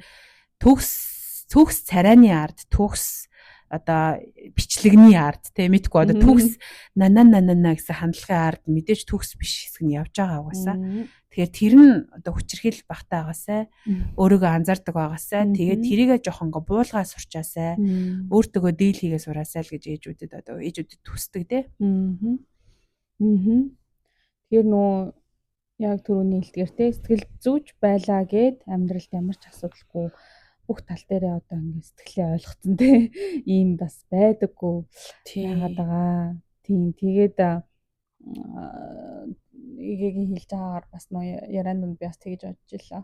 төгс царайны ард төгс одоо бичлэгний ард те мэдгүй одоо төгс нана гэсэн хандлагын ард мэдээж төгс биш хэсэг нь явж байгаа угаасаа. Тэгэхээр тэр нь одоо хүчирхийлэл багтаа байгаасай өөрийгөө анзаардаг байгаасай тэгээд тэрийгээ жоохон буулгаа сурчаасай өөртөөгөө дийл хийгээ сураасай л гэж ээжүүдэд одоо ээжүүдэд төсдөг те. Тэгэхээр нөө яг түрүүний хэлдгээр те сэтгэл зүйч байлаа гэд амьдралд ямар ч асуудалгүй бүх тал дээрээ одоо ингэ сэтгэлээ ойлгоцсон те ийм бас байдаггүй яагаад байгаа. Тийм тэгээд игийн хэлж байгаагаар бас нөө ярианд би бас тэгж бодож илаа.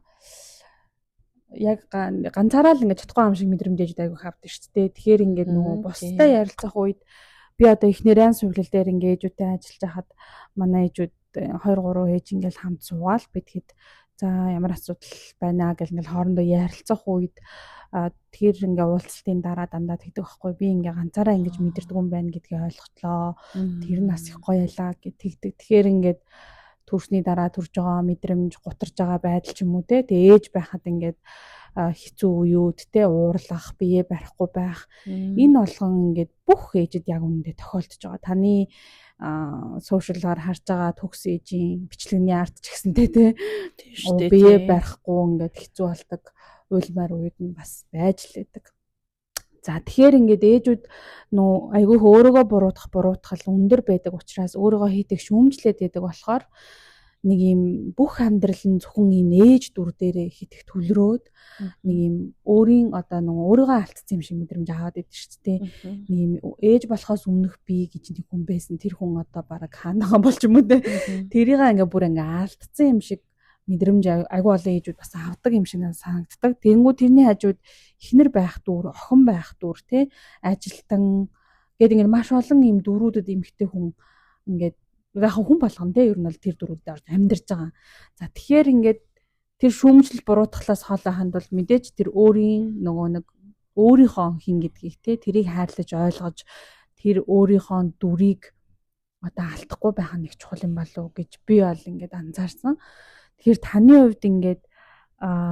яг ганцаараа л ингээд чадахгүй юм шиг мэдрэмж ээж айгүй хавдаг шүү дээ. Тэгэхээр ингээд нөгөө бустай ярилцах үед би одоо их нэрэн сувлал дээр ингээд ээжүүдтэй ажиллаж байхад манай ээжүүд 2 3 ээж ингээд хамт суугаал би тэгэхэд за ямар асуудал байна гэл ингээд хоорондоо ярилцах үед тэр ингээ уулзалтын дараа дандаа тэгдэг байхгүй би ингээ ганцаараа ингэж мэдэрдэг юм байна гэдгийг ойлготлоо. Тэр нь бас их гоё ялаа гэд тэгдэг. Тэгэхээр ингээд төрсний дараа төрж байгаа мэдрэмж гутарж байгаа байдал ч юм уу те ээж байхад ингээд хэцүү үеуд те уурлах бие барихгүй байх энэ болгон ингээд бүх ээжэд яг үнэндээ тохиолдож байгаа. Таны сошиалгаар харж байгаа төгс ээжийн бичлэгний арт ч гэсэнтэй те бие барихгүй ингээд хэцүү болдог уйлмаар үед нь бас байж л байдаг. За тэгэхээр ингээд ээжүүд нөө айгүй өөрийгөө буруутгал өндөр байдаг учраас өөрийгөө хийдэг шүүмжлээд байдаг болохоор нэг юм бүх амьдрал нь зөвхөн энэ ээж дүр дээрээ хитэх төлрөөд нэг юм өөрийн одоо нөгөө өөрийгөө алдсан юм шиг мэдрэмж аваад идэв шүү дээ. Нэг юм ээж болохоос өмнөх би гэж нэг хүн байсан. Тэр хүн одоо бараг хаанагаа болж юм уу те. Тэрийг ингээ бүр ингээ алдсан юм шиг мэдрэмж айгүй олон ээжүүд бас авдаг юм шиг санагддаг. Тэнгүү тэрний хажууд эхнэр байх дүр, охин байх дүр те ажилтан гэдэг ингээ маш олон юм дүрүүдэд эмхтэй хүн ингээд яг хүн болгоно те ер нь бол тэр дүрүүдэд орж амьдарч байгаа. За тэгэхээр ингээд тэр шүүмжлэл буруутгалаас хоолой хандвал мэдээж тэр өөрийн нөгөө нэг өөрийнхөө хин гэдгийг те тэрийг хайрлаж ойлгож тэр өөрийнхөө дүрийг одоо алдахгүй байх нь их чухал юм болов уу гэж би бол ингээд анзаарсан. Тэгэхээр таны хувьд ингээд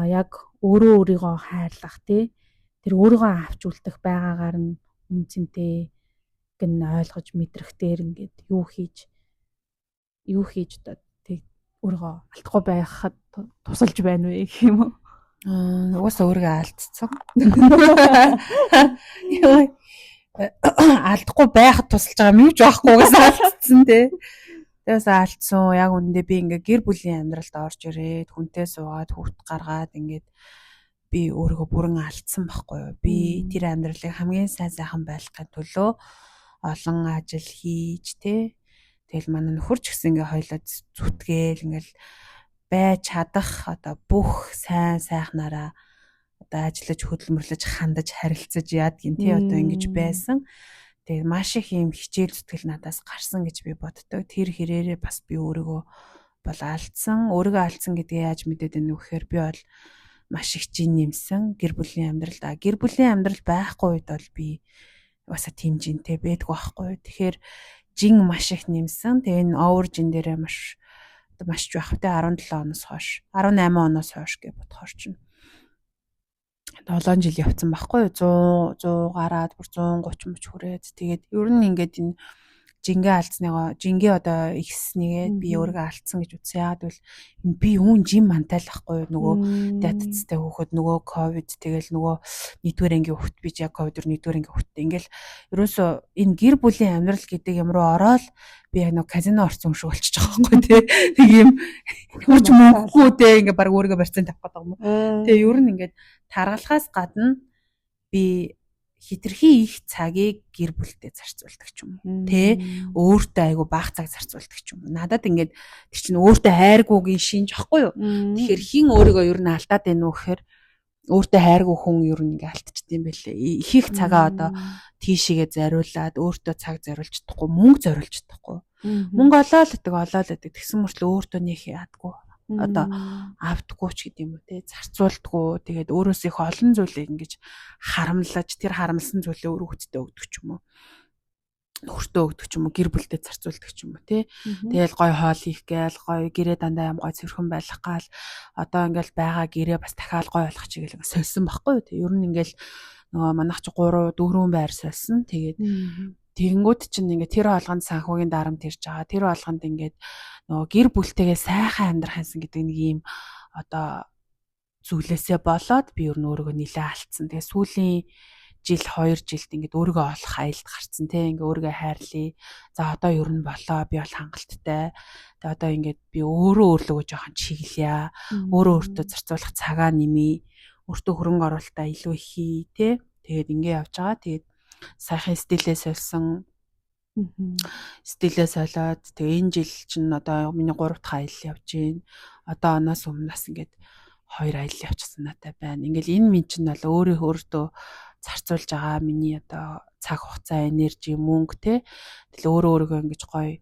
яг өөрийгөө хайрлах тий тэр өөрийгөө авч үлдэх байгаагаар нь үнцэнтэй гэн ойлгож мэдрэх дээр ингээд юу хийж одоо тэг өөрийгөө алдахгүй байхад тусалж байна вэ гэх юм уу? Угаасаа өөрийгөө алдцсан. Алдахгүй байхад тусалж байгаа юм юу ч байхгүй угаасаа алдцсан тий. Тэгээс алдсан яг үндэ би ингээ гэр бүлийн амьдралд орж ирээд хүнтэй суугаад хүүхд гаргаад ингээд би өөрийгөө бүрэн алдсан байхгүй юу. Би тэр амьдралыг хамгийн сайхан байлгахын төлөө олон ажил хийж те. Тэгэл манай нөхөр ч гэсэн ингээ хойлоо зүтгээл ингээл байж чадах одоо бүх сайн сайхнараа одоо ажиллаж хөдөлмөрлөж хандаж харилцаж яадгийн те одоо ингэж байсан. Тэгээ маш их юм хичээл зүтгэл надаас гарсан гэж би боддог. Тэр хэрээрээ бас би өөрийгөө бол алдсан. Өөрийгөө алдсан гэдгийг яаж мэдээд байна вэ гэхээр би бол маш их жин нэмсэн гэр бүлийн амьдралд. Гэр бүлийн амьдрал байхгүй үед бол би угаасаа тийм жинтэй байдгүй байхгүй. Тэгэхээр жин маш их нэмсэн. Тэгээ энэ овер жин дээрээ маш ч байх те 17 оноос хойш 18 оноос хойш гэж бодохоор чинь 7 жил явцсан байхгүй юу 100 гараад бүр 130 мөч хүрээд тэгээд ер нь ингээд энэ жингээ одоо ихснийгээ би өөрийгөө алдсан гэж үзсэн. Яг бол би юун жим мантал байхгүй юу нөгөө датцтай хөөхөд нөгөө ковид тэгэл нөгөө нэгдүгээр ангийн хөвт би яг ковид нэгдүгээр ангийн хөвт ингээл ерөөсөө энэ гэр бүлийн амьдрал гэдэг юм руу ороод би яг нөгөө казино орсон юм шиг болчихж байгаа байхгүй тий. Тэг юм хурж мөнгөгүй дээ ингээ баг өөрийгөө барьцсан тавих гэдэг юм уу. Тэгээ ер нь ингээд таргалахаас гадна би хитрхи их цагийг гэр бүлтэй зарцуулдаг ч юм уу тэ өөртөө айгу бага цаг зарцуулдаг ч юм уу надад ингээд тэр чинь өөртөө хайргуугийн шинж ахгүй юу тэгэхээр хин өөрийгөө ер нь алдаад байна уу гэхээр өөртөө хайргуу хүн ер нь ингээд алдчихсан юм байлээ их их цагаа одоо тийшээгээ зариулаад өөртөө цаг зариулж чадахгүй мөнгө зариулж чадахгүй мөнгө олоол гэдэг тэгсэн мөртлөө өөртөө нэх яадгүй одоо автгүй ч гэдэг юм уу те зарцуулдаггүй тэгээд өөрөөс их олон зүйлийг ингэж харамлаж тэр харамлсан зүйлээ өөр хөлтөд өгдөг ч юм уу нөхөртөө өгдөг ч юм уу гэр бүлдээ зарцуулдаг ч юм уу те тэгэл гой хоол хийх гээл гой гэрээ дандаа ям гой цэвэрхэн байх гал одоо ингээл байгаа гэрээ бас дахиад гой болох чигээл ингээ сольсон байхгүй юу те ер нь ингээл нөгөө манайх чи 3 4 байр сольсон тэгээд тэгэнгүүт чинь ингээ тэр хоолгонд санхүүгийн дарамт ирж байгаа. Тэр хоолгонд ингээд нөгөө гэр бүлтэйгээ сайхан амьдрах юмсан гэдэг нэг юм одоо зүйлээсээ болоод би ер нь өөрийгөө нилээ алдсан. Тэгээ сүүлийн жил 2 жилд ингээд өөрийгөө олох айлд гарцсан те ингээ өөрийгөө хайрлаа. За одоо ер нь болоо би бол хангалттай. Тэгээ одоо ингээд би өөртөө жоохон чиглэе. Өөртөө зарцуулах цагаа нэмье. Өөртөө хөрөнгө оруулалтаа илүү хий те. Тэгээд ингээ явж байгаа. Тэгээд сайхан стилээ сольсон. Стилээ солиод тэгээ энэ жил чинь одоо миний 3 дахь аялал явж гин. Одоо оноос өмнөөс ингээд хоёр аялал явчихсан надад байна. Ингээл энэ минь чинь бол өөртөө зарцуулж байгаа миний одоо цаг хугацаа, энержи, мөнгө те. Тэгэл өөрийгөө ингэж гоё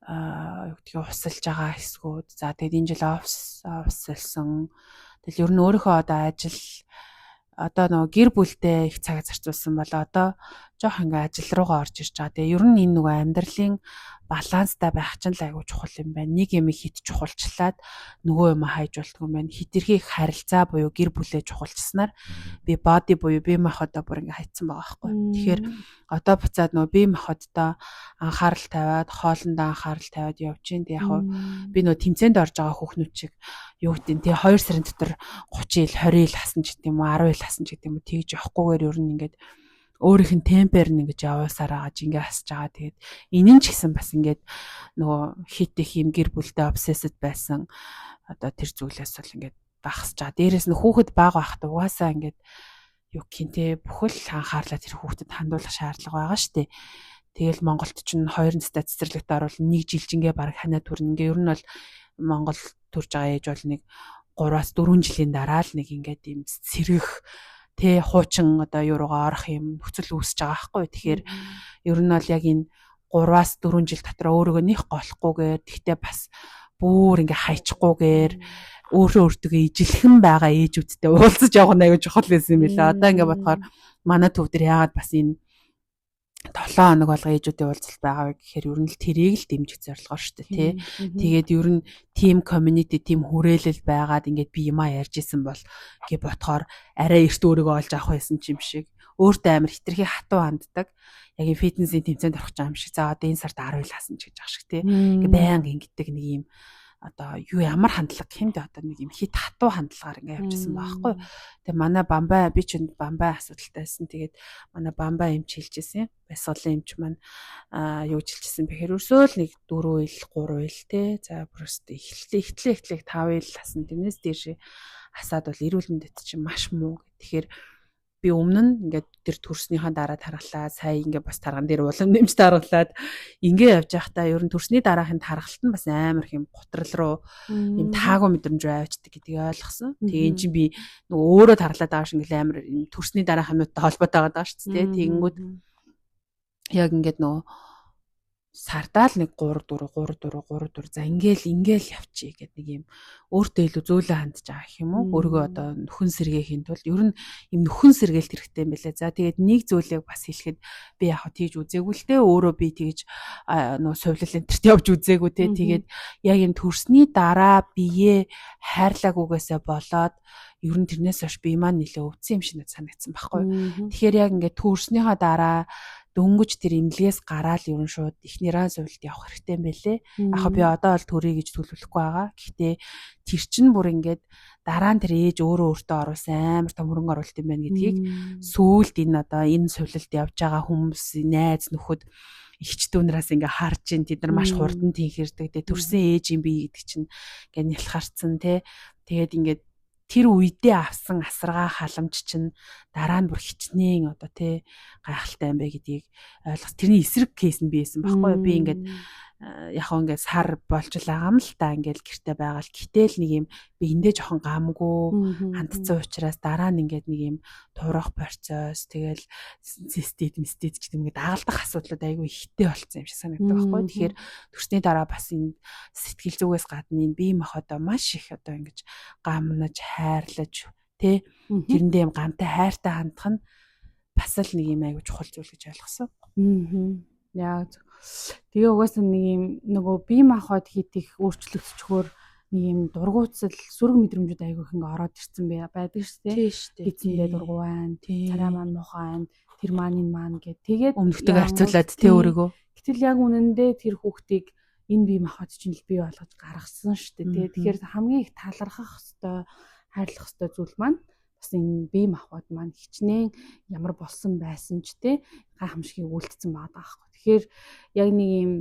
юу гэдгийг усалж байгаа хэсгүүд. За тэгээд энэ жил офс болсон. Тэгэл ер нь өөрийнхөө одоо ажил одоо нөгөө гэр бүлтэй их цаг зарцуулсан бол одоо жоох ингээ ажил руугаа орж ирж байгаа. Тэгээ ер нь энэ нөгөө амьдралын баланстай байх ч л айгүй чухал юм байна. Нэг юм хит чухалчлаад нөгөө юм хайж болтго юм байна. Хитрхи их харилцаа буюу гэр бүлээ чухалчснаар би body буюу бие махбодоо бүр ингээ хайцсан байгаа байхгүй. Тэгэхээр одоо буцаад нөгөө бие махбодоо анхаарал тавиад, хоолндоо анхаарал тавиад явж гин. Тэг яг би нөгөө тэмцээнд орж байгаа хүүхнүүд чиг юу гэдэг нь тэг 2 сарын дотор 30 ил, 20 ил хасан ч гэдэг юм уу, 10 ил хасан ч гэдэг юм уу тэгж явахгүйгээр ер нь ингээд өөрийнх нь темпээр нь ингэж яваасаар байгаа жингээ хасж байгаа. Тэгээд энэ нь ч гэсэн бас ингээд нөгөө хит их юм гэр бүлтэй обсессд байсан одоо тэр зүйлээс бол ингээд багасж байгаа. Дээрээс нь хүүхэд бага байхдаа угаасаа ингээд юу гинтэй бүхэл анхаарлаа тэр хүүхдэд хандуулах шаардлага байгаа штэ. Тэгэл Монголд ч 2 настай цэцэрлэгт оруулна 1 жилжингээ баг ханаа төрнө. Ингээ ер нь бол Монгол төрж байгаа ээж бол нэг 3-4 жилийн дараа л нэг ингээд юм сэргэх тэ хуучин одоо юу руугаа орох юм нөхцөл үүсэж байгаа байхгүй. Тэгэхээр ер нь бол яг энэ 3-4 жил дотор өөрийгөө нэх голохгүйгээр тэгтээ бас бүр ингээ хайчихгүйгээр өөртөө ижилхэн байгаа ээжүүдтэй уулзаж явах нь аягүй чухал байсан юм билээ. Одоо ингээ бодохоор манай төв дээр яагаад бас энэ 7 хоног болго ээжүүдийн уулзалт байгаа вэ гэхээр ер нь л тэрийг л дэмжих зорилгоор шүү дээ тий. Тэгээд ер нь team community team хүрээлэл байгаад ингээд би юмаа ярьж исэн бол гээ бодохоор арай эрт өөрийгөө олж авах байсан юм шиг өөртөө амар хитрхи хатуу ханддаг. Яг энэ фитнесийн тэмцээнд орох гэж байгаа юм шиг. За одоо энэ сард 10 ил хасан ч гэж байгаа шиг тий. Ингээ байнга ингэдэг нэг юм одоо юу ямар хандлага хэмдэ одоо нэг юм хит хатуу хандлагаар ингээ явжсэн байхгүй. Тэгээ манай бамбай би ч бамбай асуудалтайсэн. Тэгээд манай бамбай эмч хэлжсэн. Бясалгын эмч маань юу хэлжсэн бэхээр өрсөөл нэг 4 ил 3 ил те. За бүрөөс ихтлээ 5 ил хасан. Тэрнээс дээш хасаад бол эрүүл мэндэд чинь маш муу. Тэгэхээр би өмнө нь ингээд тэр төрснийхаа дараа тархалаа сая ингээд бас тарган дээр улам нэмж таргалаад ингээд явж байхдаа ер нь төрсний дараахын таргалт нь бас амар их юм готрол руу юм таагүй мэдрэмж авчдаг гэдгийг ойлгосон. Тэгээ эн чинь би нөгөө өөрөө таргалаад байгаа шиг ингээд амар төрсний дараах юмнуудтай холбоотой байгаа шүү дээ. Тэгэнгүүт яг ингээд нөгөө сардаал нэг 3 4 за ингээл явчих гэдэг нэг юм өөртөө илүү зөөлөн хандж байгаа гэх юм уу өөрийгөө одоо нөхөн сэргээхийн тулд ер нь юм нөхөн сэргээлт хэрэгтэй юм байлаа. За тэгээд нэг зүйлийг бас хэлэхэд би яг тийж үзээгүй л те өөрөө би тэгж нөө сувлал энтерт явж үзээгүй те тэгээд яг юм төрсний дараа бие хайрлаагүйгээсээ болоод ер нь тэрнээс хойш би маань нэлээ өвдсөн юм шиг санагдсан байхгүй. Тэгэхээр яг ингээд төрснийхаа дараа дөнгөж тэр имлгээс гараал ерөн шууд эхнэрээ сувлд явах хэрэгтэй юм байлээ. Яг би одоо бол төрөе гэж төлөвлөхгүй байгаа. Гэхдээ тэр чинь бүр ингээд дараа нь тэр ээж өөртөө оруулсан амар том хөрөнгө оруулалт юм байна гэдгийг сүүлд энэ одоо энэ сувлалд явж байгаа хүмүүс найз нөхөд ихчдүүнээс ингээ харж ин тэд нар маш хурдан тэнхэрдэг. Тэгээ төрсэн ээж юм би гэдэг чинь ингээ нялхарцсан те. Тэгээд ингээд тэр үедээ авсан асаргаа халамж чинь дараа нь бүр хичнээн одоо тий гайхалтай юм бэ гэдгийг ойлгос. Тэрний эсрэг кейс нь биесэн байхгүй юу? Би ингээд яг ингээд сар болж байгаа юм л та ингээд гэрте байгаа л гэтэл нэг юм би эндээ жоохон гамгүй хандцсан учраас дараа нь ингээд нэг юм турах процесс тэгэл цистит мистит гэдэг ингээд дагалдах асуудлууд айгүй ихтэй болцсон юм шиг санагддаг байхгүй юу? Тэгэхээр төрсний дараа бас энэ сэтгэл зүгээс гадна энэ бие махбодоо маш их одоо ингэж гамнаж хайрлаж тий тэрэндээ юм гамтай хайртай хандах нь бас л нэг юм айгүй чухал зүйл гэж ойлгосон. Яа. Тэгээ угаасаа нэг юм нөгөө бие махбод хит их өөрчлөгдчихөөр нэг юм дургуутсал сүрэг мэдрэмжүүд айгүй их ингээ ороод ирсэн байдаг шүү дээ. Эцэндээ дургуй байна. Царай маань муухай байна. Тэр маань энэ маань гэд. Тэгээд өмнөдөө харьцуулаад тий өөрийгөө. Гэтэл яг үнэндээ тэр хүүхдийг энэ бие махбод чинь л бий болгож гаргасан шүү дээ. Тэгэхээр хамгийн их талархах хэвээр хайрлах хэвээр зүйл маань бас энэ бие махбод маань хичнээн ямар болсон байсан ч те гайхамшигыг үлдсэн байгаа байхгүй. Тэгэхээр яг нэг юм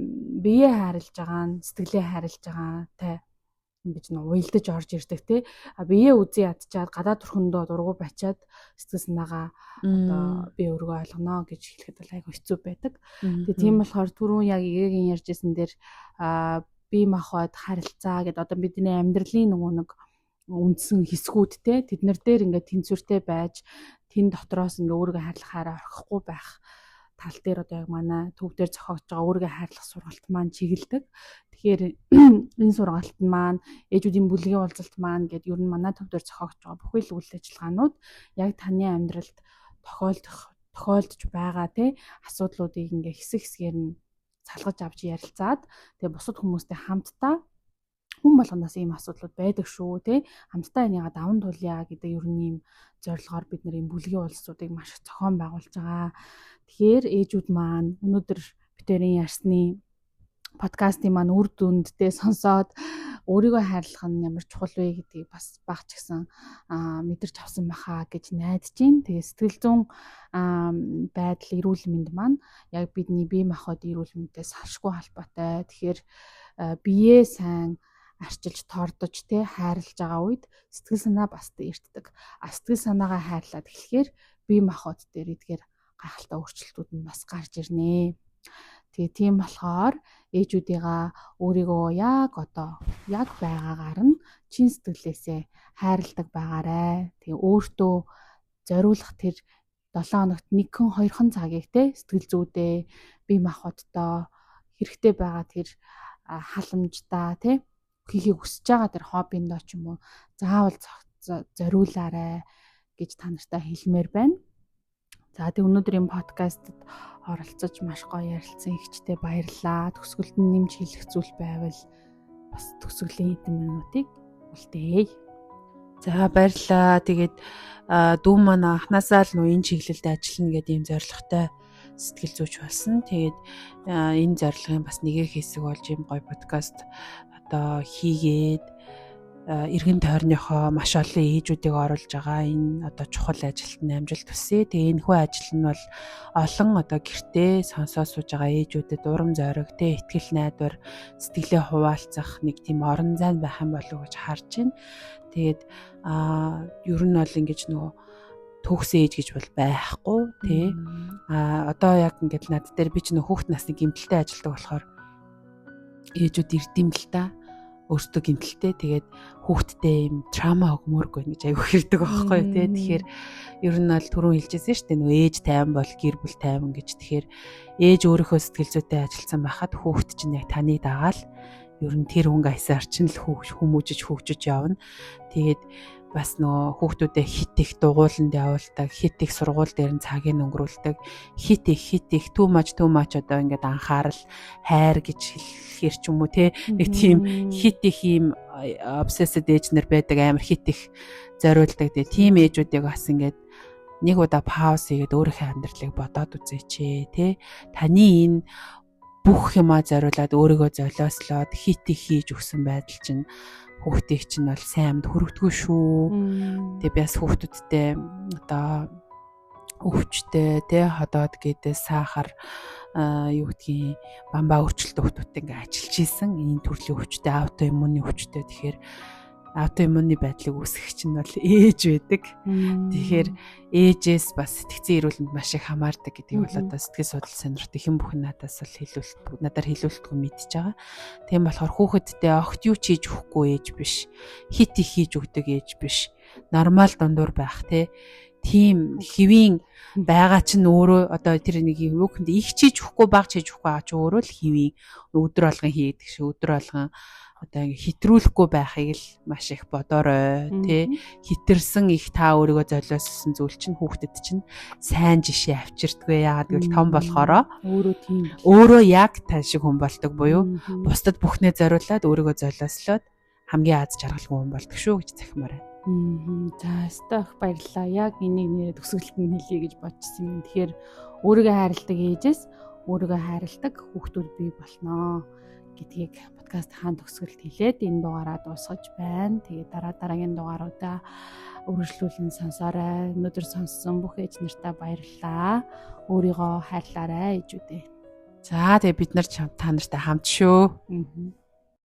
бие хайрлаж байгаа, сэтгэлээ хайрлаж байгаа те ингэж нэг уйлдаж орж ирдэг те. А бие үзий ядчаад гадаа төрхөндөө дургу бачаад сэтгэл санаагаа одоо би өөрийгөө ойлгоно гэж хэлэхэд бол айгүй хэцүү байдаг. Тэгээ тийм болохоор түрүүн яг эгээгийн ярьжсэн дээр бие махбод харилцаа гэдэг одоо бидний амьдралын нэг үндсэн хэсгүүдтэй тэд нар дээр ингээд тэнцвэртэй байж тэн дотроос ингээ өөрийгөө хайрлахаараа орхихгүй байх тал дээр одоо яг манай төв дээр зохиогдож байгаа өөрийгөө хайрлах сургалт маань чиглэдэг. Тэгэхээр энэ сургалт маань ээжүүдийн бүлгийн уулзалт маань гэдэг ер нь манай төв дээр зохиогдож байгаа бүхий л үйл ажиллагаанууд яг таны амьдралд тохиолдож байгаа асуудлуудыг ингээ хэсэг хэсгээр нь салгаж авч ярилцаад тэгээ бусад хүмүүстэй хамтдаа хүн болгоноос ийм асуудлууд байдаг шүү хамтдаа энийгээ даван туулъя гэдэг ер нь ийм зорилгоор бид нар ийм бүлгийн уулзалтуудыг маш их зохион байгуулж байгаа. Тэгэхээр ээжүүд маань өнөөдөр битэрийн ярьсны подкастын маань үр дүндээ сонсоод өөрийгөө хайрлах нь ямар чухал вэ гэдгийг бас багч гисэн мэдэрч авсан баха гэж найдаж байна. Тэгээ сэтгэл зүйн байдал эрүүл мэнд маань яг бидний бие махбод эрүүл мэндтэй салшгүй холбоотой. Тэгэхээр биеэ сайн арчилж тордож хайрлаж байгаа үед сэтгэл санаа бас эртдэг. Сэтгэл санаагаа хайрлаад эхлэхээр бие махбод дээр эдгээр гайхалтай өөрчлөлтүүд нь бас гарч ирнэ. Тэгээ тийм болохоор ээжүүдийгаа өөрийгөө яг байгаагаар нь чин сэтгэлээсээ хайрладаг байгаарай. Тэгээ өөртөө зориулах тэр 7 хоногт 1-2 цагийг сэтгэл зүйдээ бие махбодтой хэрэгтэй байгаа тэр халамжтай хийхийг хүсэж байгаа тэр хоббиндоо ч юм уу заавал зориулаарай гэж та нартай хэлмээр байна. За тэг өнөөдрийн подкастт оролцож маш гоё ярилцсан ихчтэй баярлалаа. Төгсгөлд нь нэмж хэлэх зүйл байвал бас төгсгөлийн хэдэн минутыг үлдээе. За баярлалаа. Тэгээд дүү маань анханасаа л энэ чиглэлд ажиллана гэдэг ийм зорилготой сэтгэл зүйч болсон. Тэгээд энэ зорилгын бас нэг хэсэг болж ийм гоё подкаст одоо хийгээд эргэн тойрныхоо маш олон ээжүүдийг оруулж байгаа энэ одоо чухал ажилд амжилт хүсье. Тэгээ энэ хүү ажил нь бол олон одоо гэртээ сонсоод сууж байгаа ээжүүдэд урам зориг, итгэл найдвар, сэтгэлээ хуваалцах нэг тийм орон зай байх юм болов уу гэж харж байна. Тэгээд ер нь бол ингэж нөгөө төгс ээж гэж бол байхгүй одоо яг ингээд над дээр би ч нөгөө хүүхд насны гэмтэлтэй ажилладаг болохоор ээжүүд ирдэм л та өөртөө гэмтэлтэй тэгээд хүүхдтэй юм трама өгмөргүй гэж аягүй хэрдэг байхгүй тэгэхээр ер нь бол түрүүн хэлжсэн шүү дээ нөгөө ээж тайван бол гэр бүл тайван гэж тэгэхээр ээж өөрийнхөө сэтгэл зүйтэй ажилласан байхад хүүхд чинь яг таны дагаал ер нь тэр хөнгө аясаар чинь л хүмүүжиж явна тэгээд бас нөгөө хүүхдүүдэд хит их дугууланд явуулдаг, хит их сургууль дээр нь цагийг өнгөрүүлдэг, хит их too much одоо ингээд анхаарал, хайр гэж хэлэхэр ч юм уу нэг тийм хит их юм obsessed age нар байдаг амар хит их зориулдаг. Тэгээ тийм ээжүүдийг бас ингээд нэг удаа пауз хийгээд өөрийнхөө амьдралыг бодоод үзээч таны энэ бүх юмаа зориулаад өөрийгөө золиослоод хит их хийж өгсөн байдал чинь хүүхдийг чинь бол сайн амьд хүргэдэггүй шүү. Тэгээ бас хүүхдүүдтэй одоо өвчтэй ходоод гэдэг сахар юу гэдгийг бамбаа өөрчлөлт хүүхдүүдтэй ингээ ажиллаж исэн. Энэ төрлийн өвчтэй аутоиммуны өвчтэй. Тэгэхээр аутоиммуны байдлыг үүсгэх чинь бол ээж байдаг. Тэгэхээр ээжээс бас сэтгцэн эрүүлэнд маш их хамаардаг гэдгийг бол одоо сэтгэл судлал сонирхдаг хэн бүхэн надаас бол надаар хэлүүлэлтгүй мэдчихэж байгаа. Тийм болохоор хүүхэдтэй огт юу ч хийж өгөхгүй ээж биш. Хит их хийж өгдөг ээж биш. Нормал дундуур байх тийм хэвийн байгаа чинь өөрөө одоо тэр нэг юу гэнд их чийж өгөхгүй баг чийж өгөхгүй байгаа чи өөрөө л хэвийн өдөр болгон хийдэг ш өдөр болгон одоо ингэ хитрүүлэхгүй байхыг л маш их бодорой хитэрсэн их та өөрийгөө золиослсон зүйл чинь хүүхдэд чинь сайн жишээ авчирдгүй яагаад гэвэл том болохоро өөрөө яг тань шиг хүн болдог буюу бусдад бүхнээ зориулаад өөрийгөө золиослоод хамгийн аз жаргалгүй хүн болдог шүү гэж захимаар байна. За стах баярлалаа. Яг энийг нэрээ төгсгөлт нь хэлье гэж бодчихсон юм. Тэгэхээр өөрийгөө хайрладаг ээжээс өөрийгөө хайрладаг хүүхдүүд бий болноо гэдгийг подкаст хаан төгсгөлт хэлээд энэ дугаараа дуусгаж байна. Тэгээд дараагийн дугааруудаа үргэлжлүүлэн сонсоорой. Өнөөдөр сонссон бүх ээж нартаа баярлалаа. Өөрийгөө хайрлаарай ээжүүдээ. За тэгээ бид нар та нартай хамт шүү.